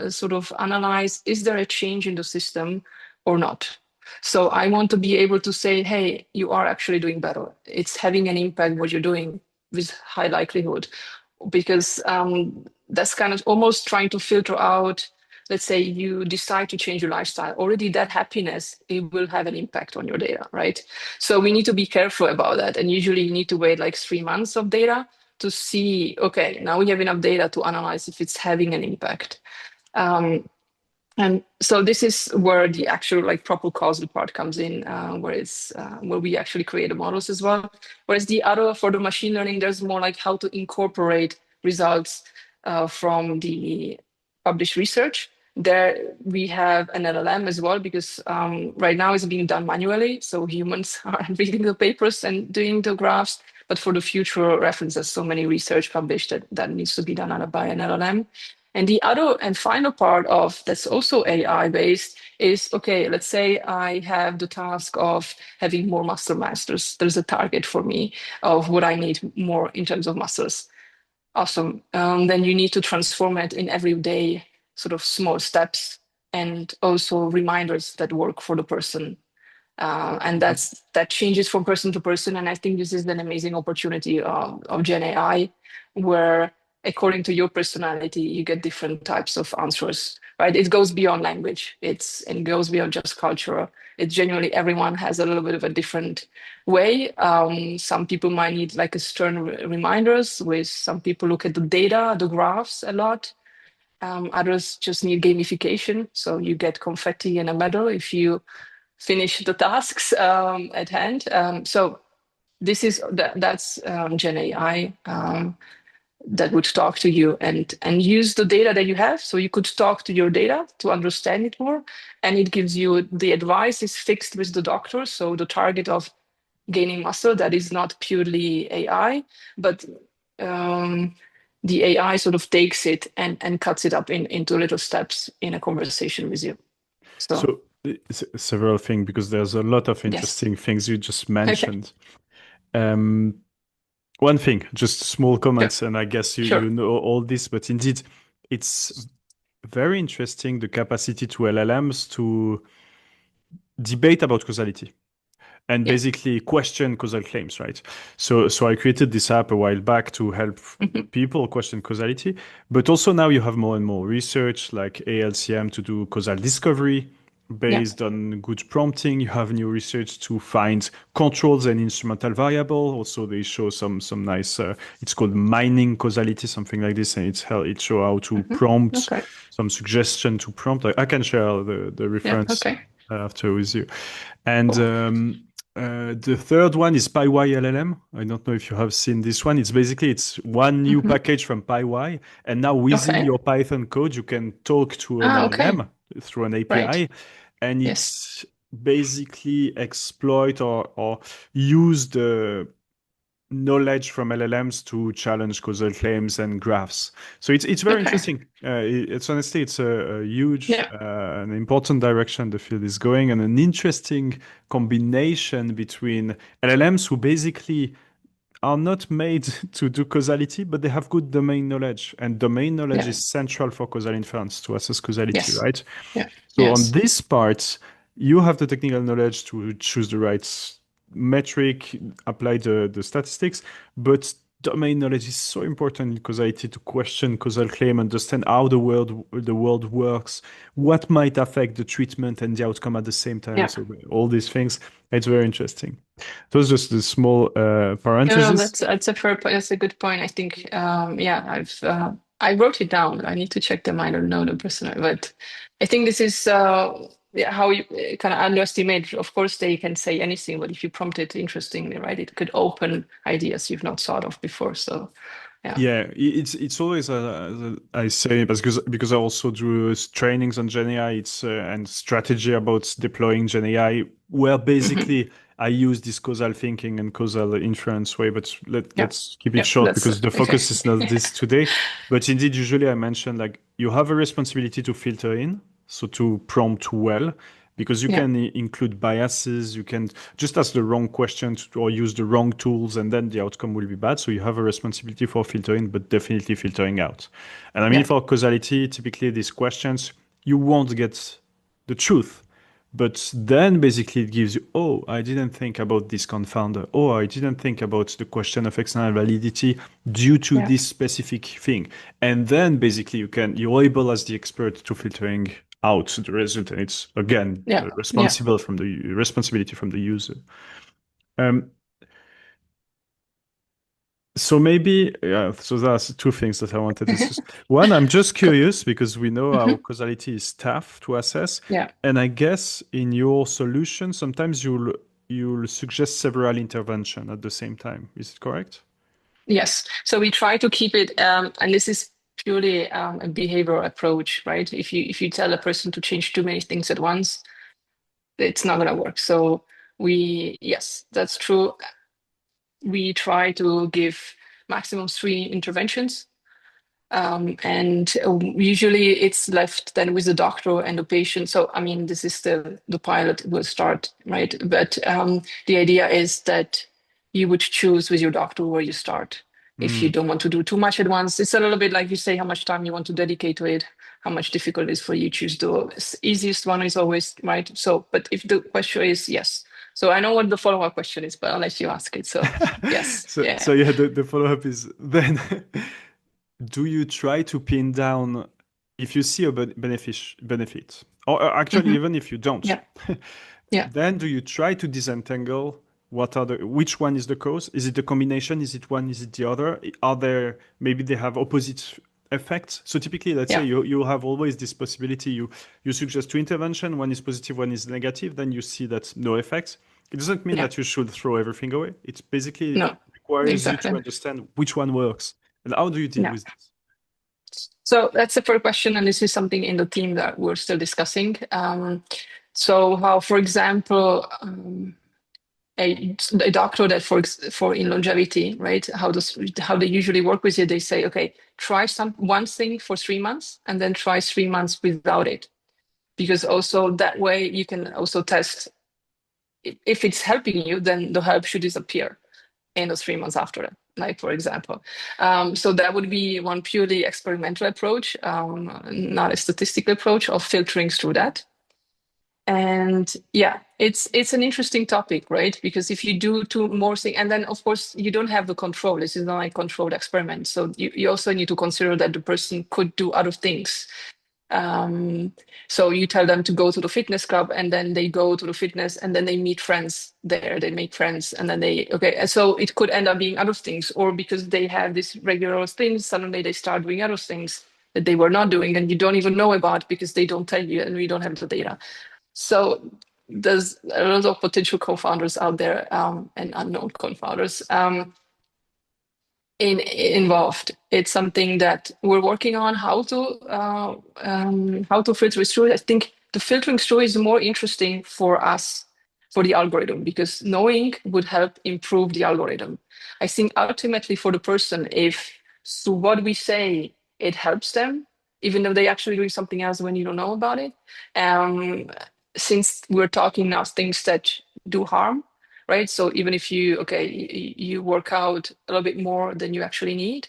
sort of analyze, is there a change in the system or not? So I want to be able to say, hey, you are actually doing better. It's having an impact what you're doing with high likelihood, because that's kind of almost trying to filter out. Let's say you decide to change your lifestyle, already that happiness, it will have an impact on your data, right? So we need to be careful about that. And usually you need to wait like 3 months of data to see, okay, now we have enough data to analyze if it's having an impact. Um, and so this is where the actual like proper causal part comes in, where we actually create the models as well. Whereas the other for the machine learning, there's more like how to incorporate results from the published research. There we have an LLM as well because right now it's being done manually. So humans are reading the papers and doing the graphs. But for the future reference, there's so many research published that needs to be done by an LLM. And the other and final part of that's also AI based is okay, let's say I have the task of having more muscle mass. There's a target for me of what I need more in terms of muscles. Awesome. Then you need to transform it in everyday sort of small steps and also reminders that work for the person. And that changes from person to person. And I think this is an amazing opportunity of Gen AI, where according to your personality, you get different types of answers, right? It goes beyond language. It goes beyond just culture. It's genuinely everyone has a little bit of a different way. Some people might need like a stern reminders, with some people look at the data, the graphs a lot. Others just need gamification. So you get confetti and a medal if you finish the tasks at hand. So that's Gen AI that would talk to you and use the data that you have. So you could talk to your data to understand it more, and it gives you the advice is fixed with the doctor. So the target of gaining muscle that is not purely AI, but the AI sort of takes it and cuts it up into little steps in a conversation with you. So So several things, because there's a lot of yes, interesting things you just okay, mentioned. Um, One thing, just small sure, comments, and I guess you sure. know all this, but indeed, it's very interesting the capacity to LLMs to debate about causality. and Yeah. basically question causal claims, right? So I created this app a while back to help Hmm. people question causality, but also now you have more and more research like ALCM to do causal discovery Yeah. based on good prompting. You have new research to find controls and instrumental variable. Also, they show some nice. It's called mining causality, something like this, and it show how to Hmm. prompt Okay. some suggestion to prompt. I can share the Yeah. reference Okay. after with you. And Cool. the third one is PyYLLM. I don't know if you have seen this one. It's one new Hmm. package from PyY, and now within Okay. your Python code, you can talk to an Ah, okay. LLM through an Right. API, and Yes. it's basically exploit or use the knowledge from LLMs to challenge causal claims and graphs. So it's very Okay. interesting. It's honestly it's a huge Yeah. an important direction the field is going, and an interesting combination between LLMs who basically are not made to do causality, but they have good domain knowledge, and domain knowledge Yeah. is central for causal inference to assess causality, Yes. right? Yeah. So on Yes. this part, you have the technical knowledge to choose the right metric, apply the statistics, but domain knowledge is so important in causality to question causal claim, understand how the world works, what might affect the treatment and the outcome at the same time. Yeah. So all these things, it's very interesting. Those just the small No, parentheses. that's a fair point. That's a good point. I think, yeah, I wrote it down. I need to check them. I don't know them personally, but I think this is yeah, how you kind of underestimate. Of course, they can say anything, but if you prompt it interestingly, right, it could open ideas you've not thought of before. So, yeah, Yeah, it's always I say because I also do trainings on Gen AI. It's and strategy about deploying Gen AI, where hmm, basically I use this causal thinking and causal inference way. But yeah, let's keep it yeah. short That's because the okay. focus is not this today. But indeed, usually I mention like you have a responsibility to filter in, so to prompt well, because you Yeah, can include biases, you can just ask the wrong questions or use the wrong tools, and then the outcome will be bad. So you have a responsibility for filtering, but definitely filtering out. And I mean, yeah, for causality, typically these questions, you won't get the truth. But then basically it gives you, oh, I didn't think about this confounder. Oh, I didn't think about the question of external validity due to yeah, this specific thing. And then basically you're able as the expert to filtering out the result. And it's again yeah, yeah. responsibility from the user. Um, so maybe, yeah, so that's two things that I wanted to discuss. One, I'm just Cool. curious because we know Hmm. how causality is tough to assess. Yeah. And I guess in your solution, sometimes you'll suggest several intervention at the same time. Is it correct? Yes. So we try to keep it, and this is purely a behavioral approach, right? If you tell a person to change too many things at once, it's not gonna work. So yes, that's true. We try to give maximum three interventions. And usually it's left then with the doctor and the patient. So, I mean, this is the pilot will start, right? But the idea is that you would choose with your doctor where you start. If you Mm. don't want to do too much at once, it's a little bit like you say how much time you want to dedicate to it, how much difficult it is for you. Choose the easiest one is always right. So, but if the question is yes. So I know what the follow-up question is, but I'll let you ask it. So yes, So yeah, yeah, the follow-up is then do you try to pin down if you see a benefit, or actually hmm, even if you don't, yeah, yeah, then do you try to disentangle which one is the cause? Is it the combination? Is it one? Is it the other? Are there maybe they have opposite effects? So typically, let's say yeah, you have always this possibility. You suggest two intervention, one is positive, one is negative. Then you see that no effect. It doesn't mean yeah. that you should throw everything away. It basically No, requires you to exactly. understand which one works and how do you deal Yeah. with this. So that's the first question, and this is something in the team that we're still discussing. So how, for example, a doctor that for in longevity, right? How they usually work with it? They say, okay, try one thing for 3 months, and then try 3 months without it, because also that way you can also test if it's helping you, then the help should disappear in the 3 months after that, like for example. So that would be one purely experimental approach, not a statistical approach of filtering through that. And yeah, it's an interesting topic, right? Because if you do two more things, and then of course you don't have the control. This is not like controlled experiment. So you also need to consider that the person could do other things. Um, so you tell them to go to the fitness club, and then they go to the fitness, and then they meet friends there. They make friends, and then they okay. And so it could end up being other things, or because they have these regular things, suddenly they start doing other things that they were not doing, and you don't even know about because they don't tell you, and we don't have the data. So there's a lot of potential co-founders out there, and unknown co-founders. Involved. It's something that we're working on how to filter through. I think the filtering through is more interesting for us for the algorithm because knowing would help improve the algorithm. I think ultimately for the person, if so what we say it helps them, even though they actually doing something else when you don't know about it. Um, since we're talking now things that do harm, right? So even if you, okay, you work out a little bit more than you actually need,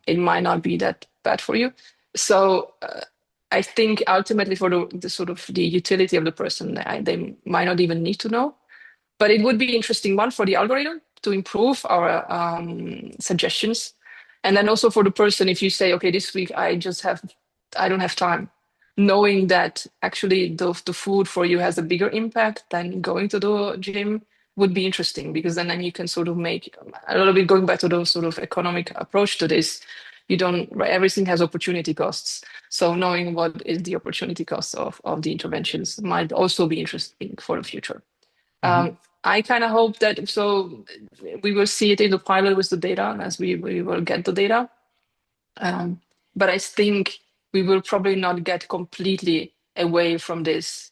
it might not be that bad for you. So I think ultimately for the sort of the utility of the person, they might not even need to know. But it would be interesting one for the algorithm to improve our suggestions. And then also for the person, if you say, okay, this week I don't have time, knowing that actually the food for you has a bigger impact than going to the gym would be interesting because then you can sort of make a little bit going back to the sort of economic approach to this. You don't, right, everything has opportunity costs. So knowing what is the opportunity cost of the interventions might also be interesting for the future. Mm-hmm. I kind of hope that so we will see it in the pilot with the data as we will get the data. Um, but I think we will probably not get completely away from this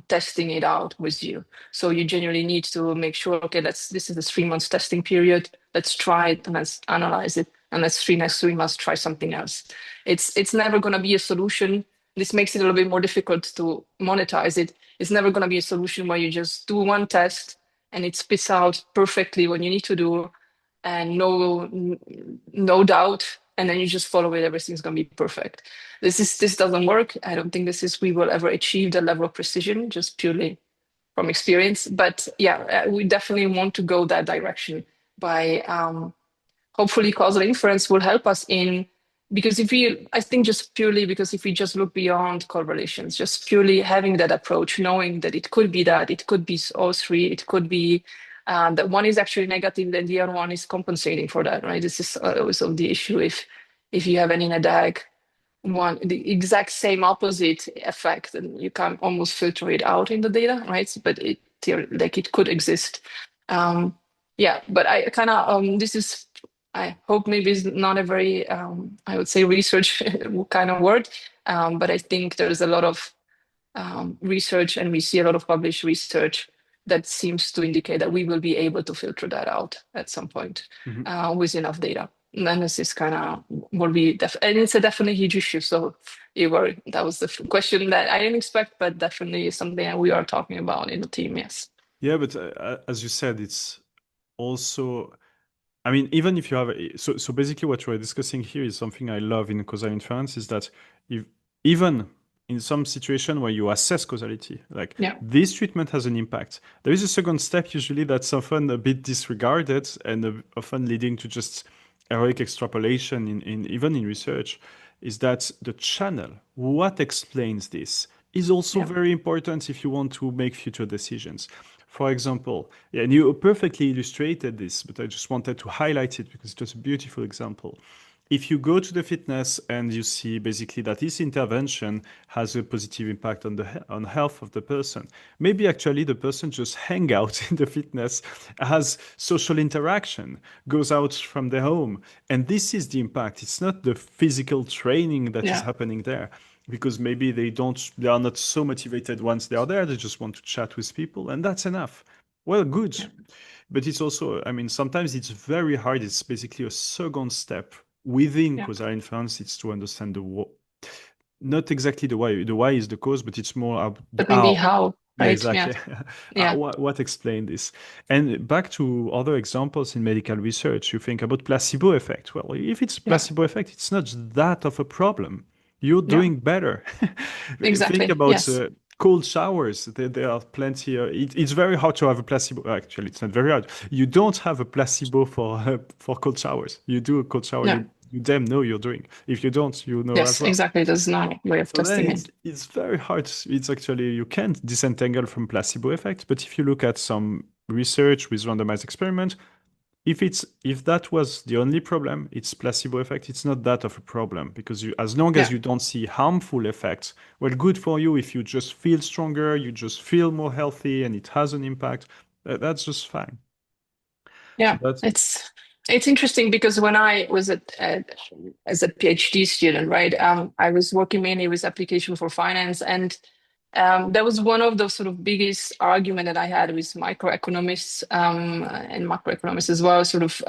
testing it out with you. So you genuinely need to make sure, okay, this is a 3 months testing period. Let's try it and let's analyze it. And next 3 months try something else. It's never going to be a solution. This makes it a little bit more difficult to monetize it. It's never going to be a solution where you just do one test and it spits out perfectly what you need to do and no doubt, and then you just follow it, everything's going to be perfect. This doesn't work. I don't think this is we will ever achieve the level of precision just purely from experience, but yeah, we definitely want to go that direction by hopefully causal inference will help us in because if we I think just purely because if we just look beyond correlations, just purely having that approach, knowing that it could be that, it could be all three, it could be that one is actually negative, then the other one is compensating for that, right? This is also the issue if you have an in a DAG one the exact same opposite effect, and you can almost filter it out in the data, right? But like it could exist. Um, yeah, but I kind of this is I hope maybe it's not a very I would say research kind of word, but I think there's a lot of research, and we see a lot of published research that seems to indicate that we will be able to filter that out at some point Mm-hmm. with enough data. And then this is kind of what we and it's a definitely huge issue. So that was the question that I didn't expect, but definitely something that we are talking about in the team. Yes. Yeah, but as you said, it's also, I mean, even if you have, so basically what we're discussing here is something I love in causal inference is that if even in some situation where you assess causality, like Yeah. this treatment has an impact, there is a second step usually that's often a bit disregarded and often leading to just heroic extrapolation in even in research, is that the channel, what explains this, is also Yeah. very important if you want to make future decisions. For example, yeah, and you perfectly illustrated this, but I just wanted to highlight it because it was a beautiful example. If you go to the fitness and you see basically that this intervention has a positive impact on on health of the person, maybe actually the person just hang out in the fitness, has social interaction, goes out from their home, and this is the impact. It's not the physical training that is Yeah. happening there because maybe they are not so motivated once they are there, they just want to chat with people and that's enough. Well, good. Yeah. But it's also, I mean, sometimes it's very hard. It's basically a second step within Yeah. causal inference. It's to understand not exactly the why. The why is the cause, but it's more But maybe how. how, Yeah, right? Yeah. exactly. Yeah. What explained this? And back to other examples in medical research, you think about placebo effect. Well, if it's Yeah. placebo effect, it's not that of a problem. You're Yeah. doing better. Think Exactly. about Yes. Cold showers, there are plenty. It's very hard to have a placebo. Actually, it's not very hard. You don't have a placebo for cold showers. You do a cold shower. Yeah. You damn know you're doing. If you don't, you know as Yes, well. exactly. There's no way of So then testing it. it's very hard. It's actually you can't disentangle from placebo effect. But if you look at some research with randomized experiment, if that was the only problem, it's placebo effect. It's not that of a problem because as long as Yeah. you don't see harmful effects, well, good for you. If you just feel stronger, you just feel more healthy, and it has an impact, that's just fine. So Yeah, that's it's interesting because when I was as a PhD student, right, I was working mainly with application for finance, and that was one of the sort of biggest argument that I had with microeconomists and macroeconomists as well, sort of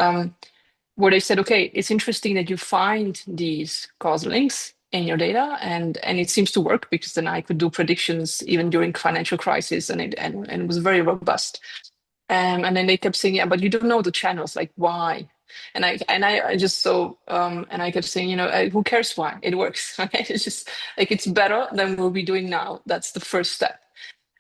where they said, okay, it's interesting that you find these causal links in your data, and it seems to work because then I could do predictions even during financial crisis, and it was very robust. And then they kept saying, yeah, but you don't know the channels, like why? I just and I kept saying, who cares why it works? Okay, it's just like it's better than we'll be doing now. That's the first step.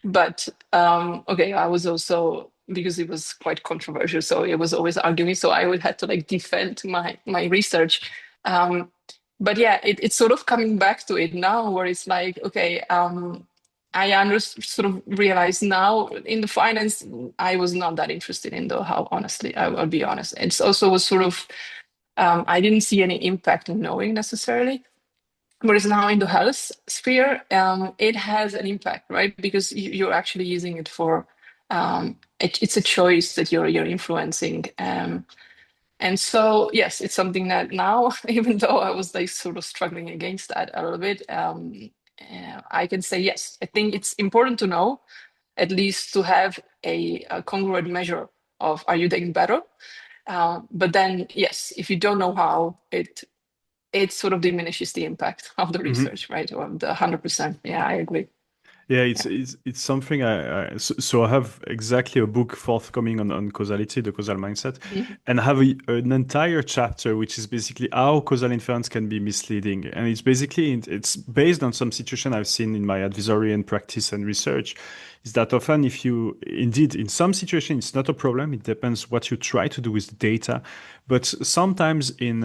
But okay, I was also because it was quite controversial, so it was always arguing. So I would have to like defend my research. Um, but yeah, it's sort of coming back to it now, where it's like, okay, sort of realize now in the finance, I was not that interested in though. How honestly, I'll be honest. It's also was sort of I didn't see any impact in knowing necessarily. Whereas now in the health sphere, it has an impact, right? Because you're actually using it for it's a choice that you're influencing. And so yes, it's something that now, even though I was like sort of struggling against that a little bit, I can say yes. I think it's important to know, at least to have a congruent measure of are you getting better. But then yes, if you don't know how, it sort of diminishes the impact of the Mhm. research, right? Or the 100%. Yeah, I agree. Yeah, Yeah. it's something so I have exactly a book forthcoming on causality, the causal mindset, Mhm. and I have an entire chapter which is basically how causal inference can be misleading, and it's based on some situation I've seen in my advisory and practice and research. Is that often if you indeed in some situation it's not a problem. It depends what you try to do with the data, but sometimes in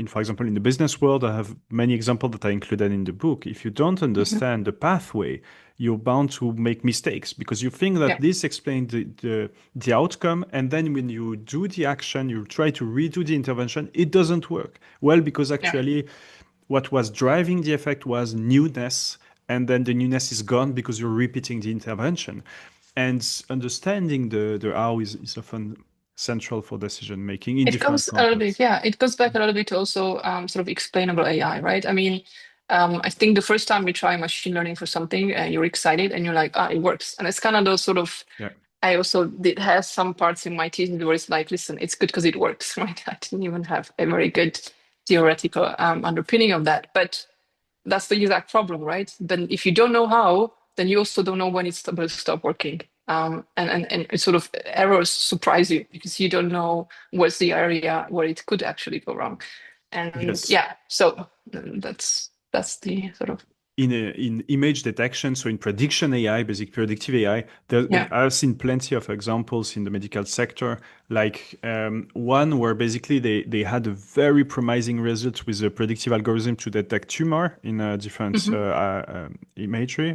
for example in the business world, I have many examples that I included in the book. If you don't Mhm. understand the pathway, you're bound to make mistakes because you think that Yeah. this explains the outcome, and then when you do the action, you try to redo the intervention, it doesn't work well because Yeah. actually what was driving the effect was newness, and then the newness is gone because you're repeating the intervention. And understanding the how is often central for decision making in It different goes a little bit, contexts. yeah, it goes back a little bit to also sort of explainable AI, right? I mean, I think the first time you try machine learning for something, you're excited and you're like, ah, it works. And it's kind of those sort of, Yeah. I also did have some parts in my thesis where it's like, listen, it's good because it works, right? I didn't even have a very good theoretical underpinning of that. But that's the exact problem, right? Then if you don't know how, then you also don't know when it's will stop working. And it sort of errors surprise you because you don't know what's the area where it could actually go wrong. And Yes. yeah, so that's the sort of In image detection, so in prediction AI, basic predictive AI, yeah. I've seen plenty of examples in the medical sector, like one where basically they had a very promising result with a predictive algorithm to detect tumor in different Hmm. imagery,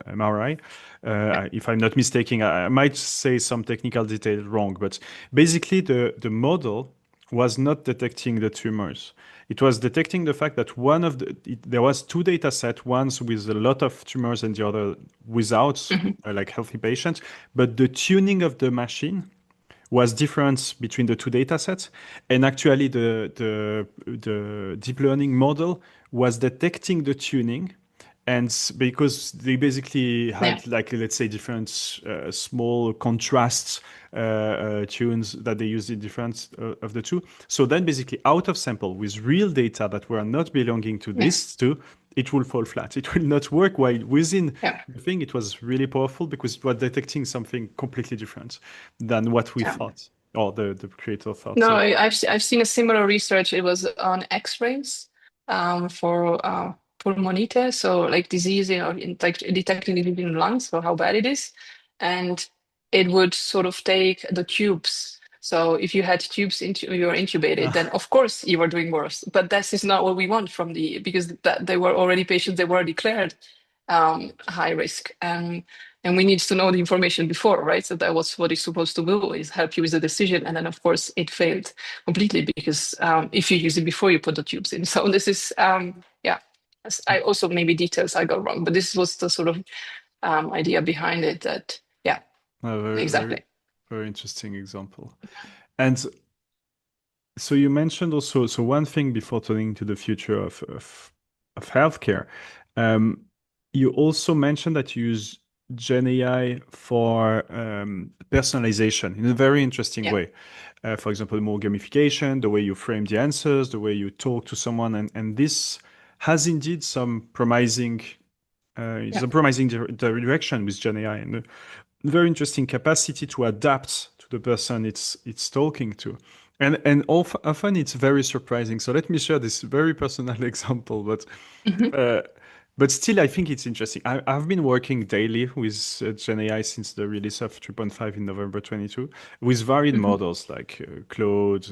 MRI. Yeah. If I'm not mistaken, I might say some technical detail wrong, but basically the model was not detecting the tumors. It was detecting the fact that there was two data set, one with a lot of tumors and the other without, Hmm. like healthy patients. But the tuning of the machine was different between the two data sets. And actually, the deep learning model was detecting the tuning, and because they basically Yeah. had like let's say different small contrasts tunes that they used in different of the two, so then basically out of sample with real data that were not belonging to Yeah. these two, it will fall flat, it will not work, while within Yeah. the thing it was really powerful because it was detecting something completely different than what we Yeah. thought, or the creator thought. No, So I've seen a similar research. It was on X-rays for pulmonite, so like disease like detecting disease in lungs, so how bad it is. And it would sort of take the tubes. So if you had tubes into you were intubated, then Ah, of course you were doing worse. But this is not what we want from because that they were already patients, they were declared high risk. And we need to know the information before, right? So that was what it's supposed to do, is help you with the decision. And then of course it failed completely because if you use it before you put the tubes in. So this is yeah. I also maybe details I got wrong, but this was the sort of idea behind it. That yeah, a very, very, exactly. very interesting example. And so you mentioned also, so one thing before turning to the future of healthcare, um, you also mentioned that you use Gen AI for personalization in a very interesting Yeah. way. For example, more gamification, the way you frame the answers, the way you talk to someone, and this has indeed Yeah. some promising direction with Gen AI, and very interesting capacity to adapt to the person it's talking to. Often it's very surprising. So let me share this very personal example, Hmm. uh, but still I think it's interesting. I've been working daily with Gen AI since the release of 3.5 in November 22 with varied Hmm. models like Claude,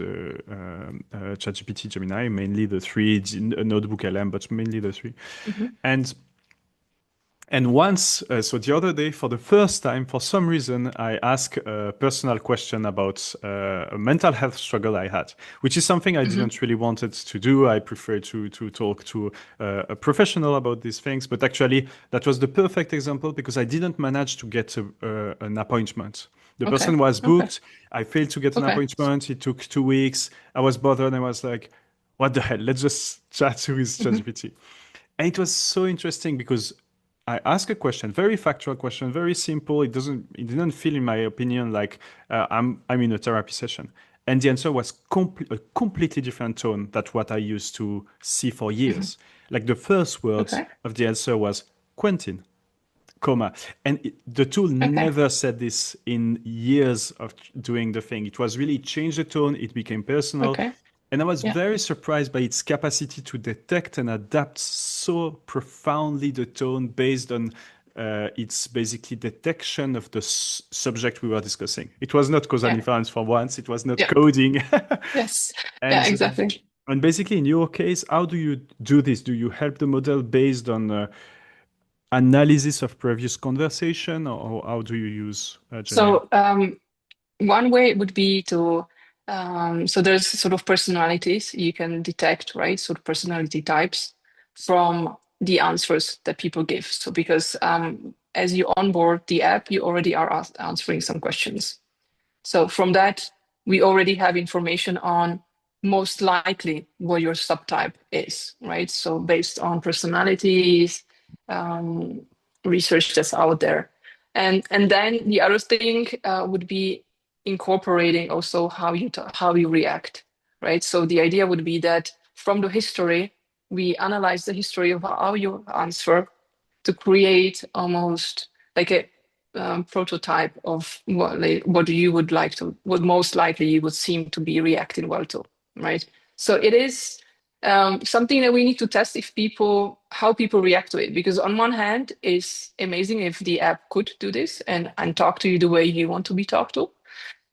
ChatGPT, Gemini, mainly the three, Notebook LM, but mainly the three. Hmm. And once, so the other day, for the first time, for some reason, I asked a personal question about a mental health struggle I had, which is something I Hmm. didn't really wanted to do. I prefer to talk to a professional about these things. But actually, that was the perfect example because I didn't manage to get an appointment. The Okay. person was Okay. booked. I failed to get an Okay. appointment. It took 2 weeks. I was bothered. I was like, what the hell? Let's just chat with Hmm. ChatGPT. And it was so interesting because I asked a question, very factual question, very simple. It didn't feel, in my opinion, like I'm in a therapy session. And the answer was a completely different tone than what I used to see for Hmm. years. Like the first words Okay. of the answer was Quentin, comma. And the tool Okay. never said this in years of doing the thing. It was really changed the tone. It became personal. Okay. And I was Yeah. very surprised by its capacity to detect and adapt so profoundly the tone based on its basically detection of the subject we were discussing. It was not causal Yeah. inference for once. It was not Yeah. coding. Yes. Yeah. and Exactly. and basically, in your case, how do you do this? Do you help the model based on analysis of previous conversation, or how do you use GenAI? So one way would be to so there's sort of personalities you can detect, right? Sort of personality types from the answers that people give. So because as you onboard the app, you already are answering some questions. So from that, we already have information on most likely what your subtype is, right? So based on personalities, um, research that's out there. And then the other thing would be incorporating also how you react, right? So the idea would be that from the history, we analyze the history of how you answer to create almost like a prototype of what you would like to, what most likely you would seem to be reacting well to, right? So it is something that we need to test if how people react to it. Because on one hand, it's amazing if the app could do this and talk to you the way you want to be talked to.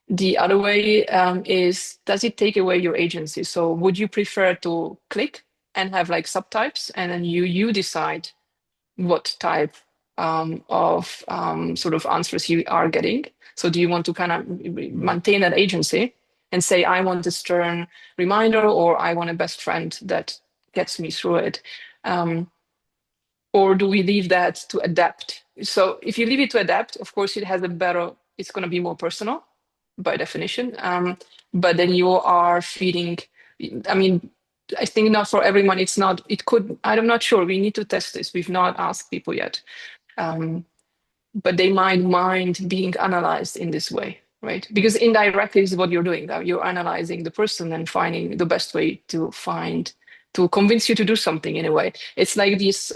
The other way is, does it take away your agency? So would you prefer to click and have like subtypes and then you decide what type of sort of answers you are getting. So do you want to kind of Mm. maintain that agency and say, I want a stern reminder or I want a best friend that gets me through it? Or do we leave that to adapt? So if you leave it to adapt, of course, it's going to be more personal by definition. But then you are feeding, I mean, I think not for everyone, I'm not sure. We need to test this. We've not asked people yet. Um, but they might mind being analyzed in this way, right? Because indirectly is what you're doing. You're analyzing the person and finding the best way to convince you to do something in a way. It's like this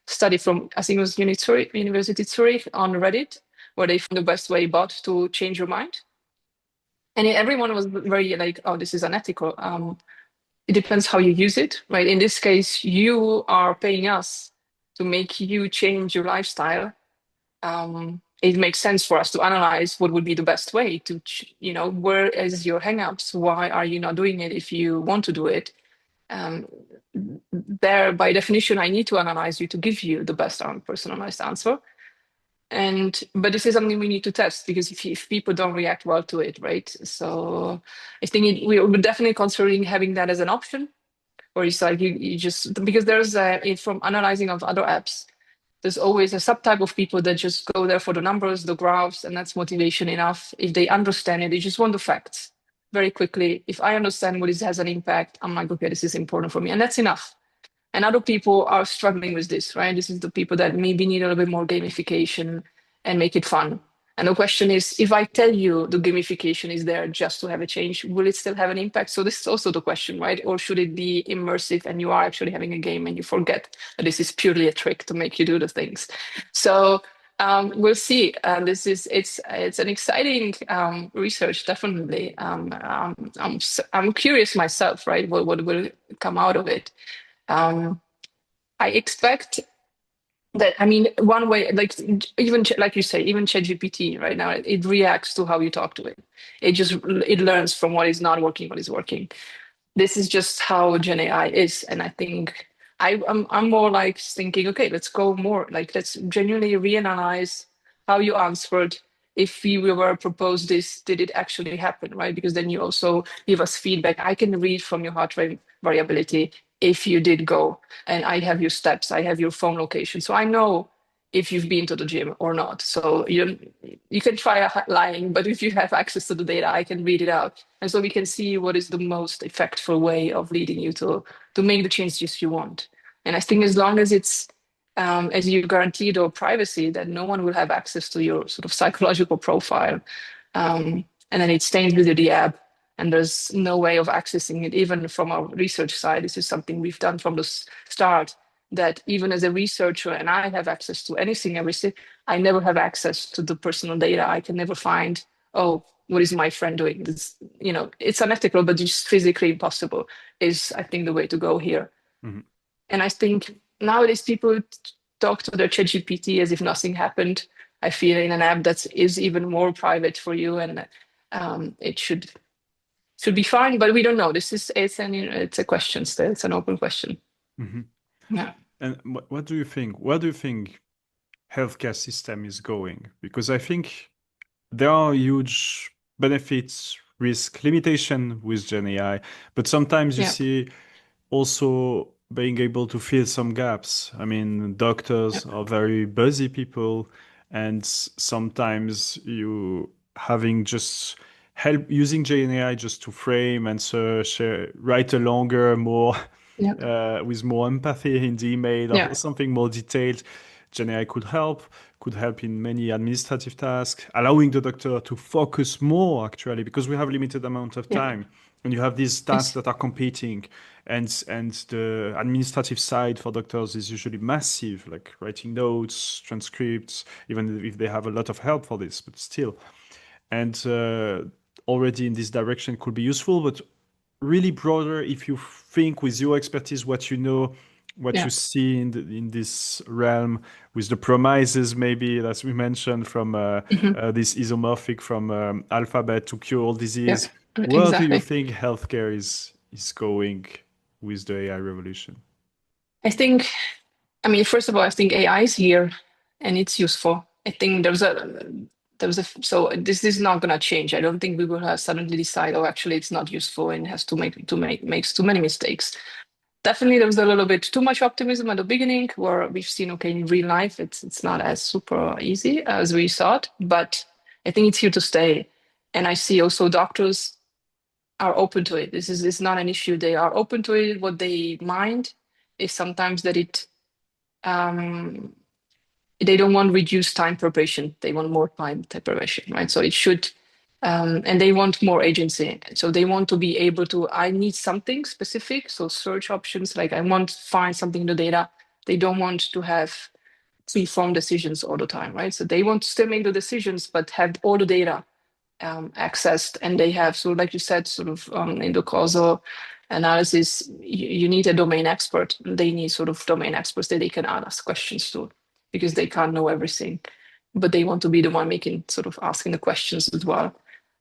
study from, I think it was University Zurich on Reddit, where they found the best way bot to change your mind. And everyone was very like, oh, this is unethical. it depends how you use it, right? In this case, you are paying us to make you change your lifestyle. It makes sense for us to analyze what would be the best way to, where is your hangups? Why are you not doing it if you want to do it? Um, there, by definition, I need to analyze you to give you the best personalized answer. But this is something we need to test because if people don't react well to it, right? So I think we're definitely considering having that as an option, or it's like you just because there's from analyzing of other apps, there's always a subtype of people that just go there for the numbers, the graphs, and that's motivation enough. If they understand it, they just want the facts very quickly. If I understand what it has an impact, I'm like, okay, this is important for me, and that's enough. And other people are struggling with this, right? This is the people that maybe need a little bit more gamification and make it fun. And the question is, if I tell you the gamification is there just to have a change, will it still have an impact? So this is also the question, right? Or should it be immersive and you are actually having a game and you forget that this is purely a trick to make you do the things? So we'll see. It's an exciting research, definitely. I'm curious myself, right? What will come out of it? I expect that, I mean, one way, like even like you say, even ChatGPT right now, it reacts to how you talk to it. It learns from what is not working, what is working. This is just how Gen AI is, and I think I'm more like thinking, okay, let's go more like let's genuinely reanalyze how you answered. If we were proposed this, did it actually happen, right? Because then you also give us feedback. I can read from your heart rate variability if you did go, and I have your steps, I have your phone location, so I know if you've been to the gym or not. So you can try lying, but if you have access to the data, I can read it out, and so we can see what is the most effectful way of leading you to make the changes you want. And I think as long as it's as you guarantee the privacy, that no one will have access to your sort of psychological profile, and then it stays with the app, and there's no way of accessing it. Even from our research side, this is something we've done from the start. That even as a researcher, and I have access to anything, everything, I never have access to the personal data. I can never find, oh, what is my friend doing? It's unethical, but just physically impossible is, I think, the way to go here. Mhm. And I think nowadays people talk to their ChatGPT as if nothing happened. I feel in an app that is even more private for you, and it should be fine. But we don't know. It's a question still. It's an open question. Mhm. Yeah. And what do you think? Where do you think healthcare system is going? Because I think there are huge benefits, risk, limitation with Gen AI, but sometimes you Yeah. see also being able to fill some gaps. I mean, Yeah. doctors are very busy people, and sometimes you having just help using Gen AI just to frame and search, write a longer, more Yeah. with more empathy in the email or Yeah. something more detailed. Gen AI could help in many administrative tasks, allowing the doctor to focus more actually, because we have limited amount of Yeah. time and you have these tasks It's that are competing, and the administrative side for doctors is usually massive, like writing notes, transcripts, even if they have a lot of help for this, but still. And already in this direction could be useful, but really broader if you think with your expertise what you know, what yeah. you see in this realm with the promises maybe as we mentioned from Hmm. this isomorphic from alphabet to cure all Yeah. disease. Where do you Exactly. think healthcare is going with the AI revolution? I think, I mean, first of all, I think AI is here and it's useful. I think so this is not going to change. I don't think we will have suddenly decide, oh, actually, it's not useful and has makes too many mistakes. Definitely, there was a little bit too much optimism at the beginning, where we've seen, okay, in real life, it's not as super easy as we thought, but I think it's here to stay. And I see also doctors are open to it. This is not an issue. They are open to it. What they mind is sometimes that um, they don't want reduced time per patient. They want more time per patient, right? So it should, and they want more agency. So they want to be able to, I need something specific. So search options, like I want to find something in the data. They don't want to have free-form decisions all the time, right? So they want to still make the decisions, but have all the data accessed, and they have, so like you said, sort of in the causal analysis, you need a domain expert. They need sort of domain experts that they can ask questions to, because they can't know everything, but they want to be the one making sort of asking the questions as well.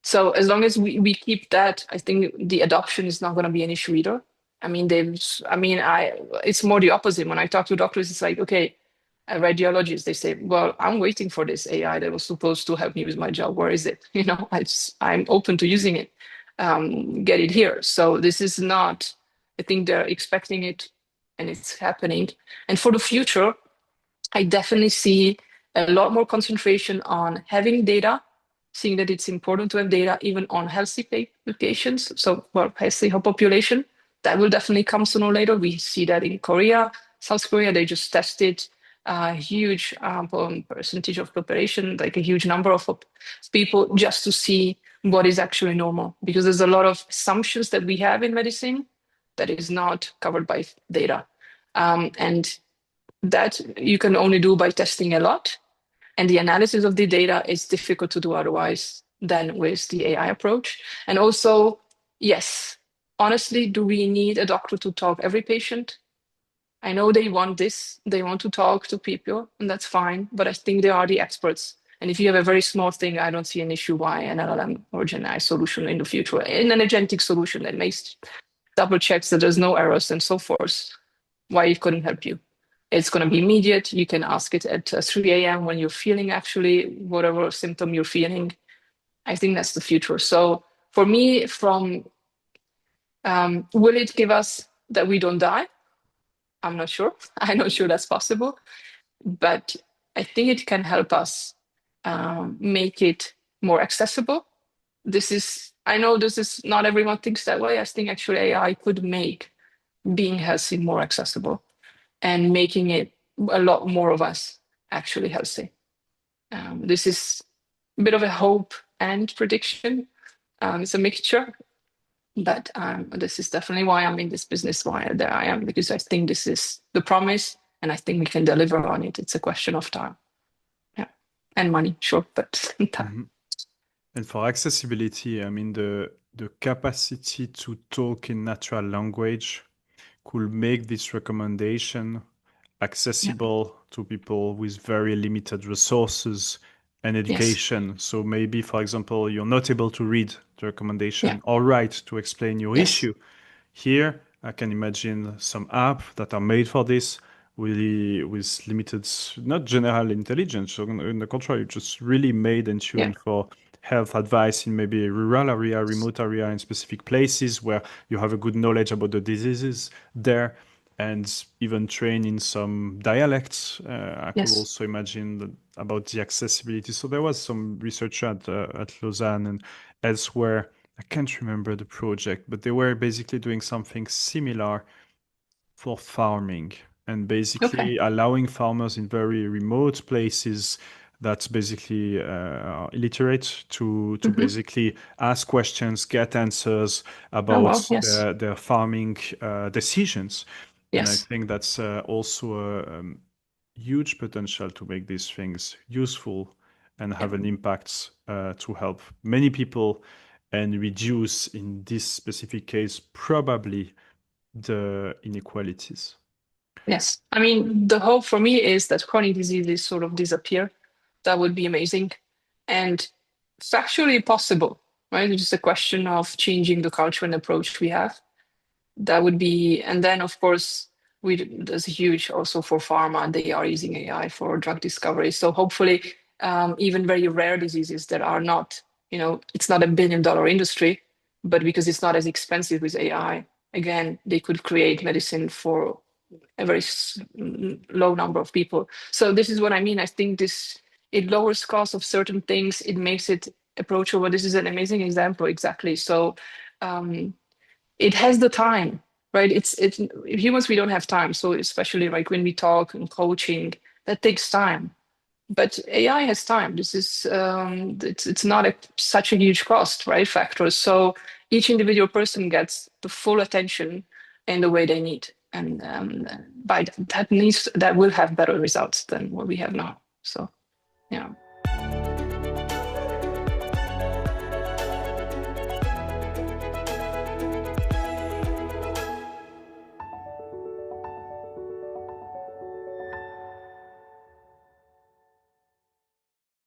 So as long as we keep that, I think the adoption is not going to be an issue either. I mean, it's more the opposite. When I talk to doctors, it's like, okay, radiologists, they say, well, I'm waiting for this AI that was supposed to help me with my job. Where is it? I'm open to using it. Get it here. So this is not, I think they're expecting it and it's happening. And for the future, I definitely see a lot more concentration on having data, seeing that it's important to have data even on healthy patients. So, well, healthy population, that will definitely come sooner or later. We see that in Korea, South Korea, they just tested a huge percentage of population, like a huge number of people, just to see what is actually normal. Because there's a lot of assumptions that we have in medicine that is not covered by data. And that you can only do by testing a lot. And the analysis of the data is difficult to do otherwise than with the AI approach. And also, yes, honestly, do we need a doctor to talk every patient? I know they want this, they want to talk to people, and that's fine, but I think they are the experts. And if you have a very small thing, I don't see an issue why an LLM or Gen AI solution in the future, in an agentic solution that makes double checks that there's no errors and so forth, why it couldn't help you. It's going to be immediate. You can ask it at 3 a.m. when you're feeling actually whatever symptom you're feeling. I think that's the future. So for me, will it give us that we don't die? I'm not sure. I'm not sure that's possible. But I think it can help us make it more accessible. I know this is not everyone thinks that way. I think actually AI could make being healthy more accessible and making it a lot more of us actually healthy. This is a bit of a hope and prediction. It's a mixture, but this is definitely why I'm in this business, why there I am, because I think this is the promise and I think we can deliver on it. It's a question of time. Yeah. And money, sure, but time. Mhm. And for accessibility, I mean, the capacity to talk in natural language could make this recommendation Yeah. accessible to people with very limited resources and Yes. education. So maybe, for example, you're not able to read the Yeah. recommendation or write to explain your Yes. issue. Here, I can imagine some app that are made for this, really with limited, not general intelligence. So on the contrary, just really made and Yeah. tuned for health advice in maybe a rural area, remote area, in specific places where you have a good knowledge about the diseases there, and even train in some dialects. I could Yes. also imagine about the accessibility. So there was some research at Lausanne and elsewhere. I can't remember the project, but they were basically doing something similar for farming and Okay. basically allowing farmers in very remote places that's basically illiterate to Hmm. basically ask questions, get answers Oh, about well, yes. their farming decisions. And I Yes. think that's also a huge potential to make these things useful and Yeah. have an impact to help many people and reduce, in this specific case, probably the inequalities. Yes. I mean, the hope for me is that chronic diseases sort of disappear. That would be amazing and factually possible, right? It's just a question of changing the culture and approach we have. That would be, and then of course, there's huge also for pharma. They are using AI for drug discovery. So hopefully, even very rare diseases that are not, it's not $1 billion industry, but because it's not as expensive with AI, again, they could create medicine for a very low number of people. So this is what I mean. I think it lowers cost of certain things. It makes it approachable. This is an amazing example, exactly. So um, it has the time, right? It's humans. We don't have time. So especially like when we talk and coaching, that takes time. But AI has time. This is it's not such a huge cost, right? Factor. So each individual person gets the full attention in the way they need, and by that will have better results than what we have now. So yeah.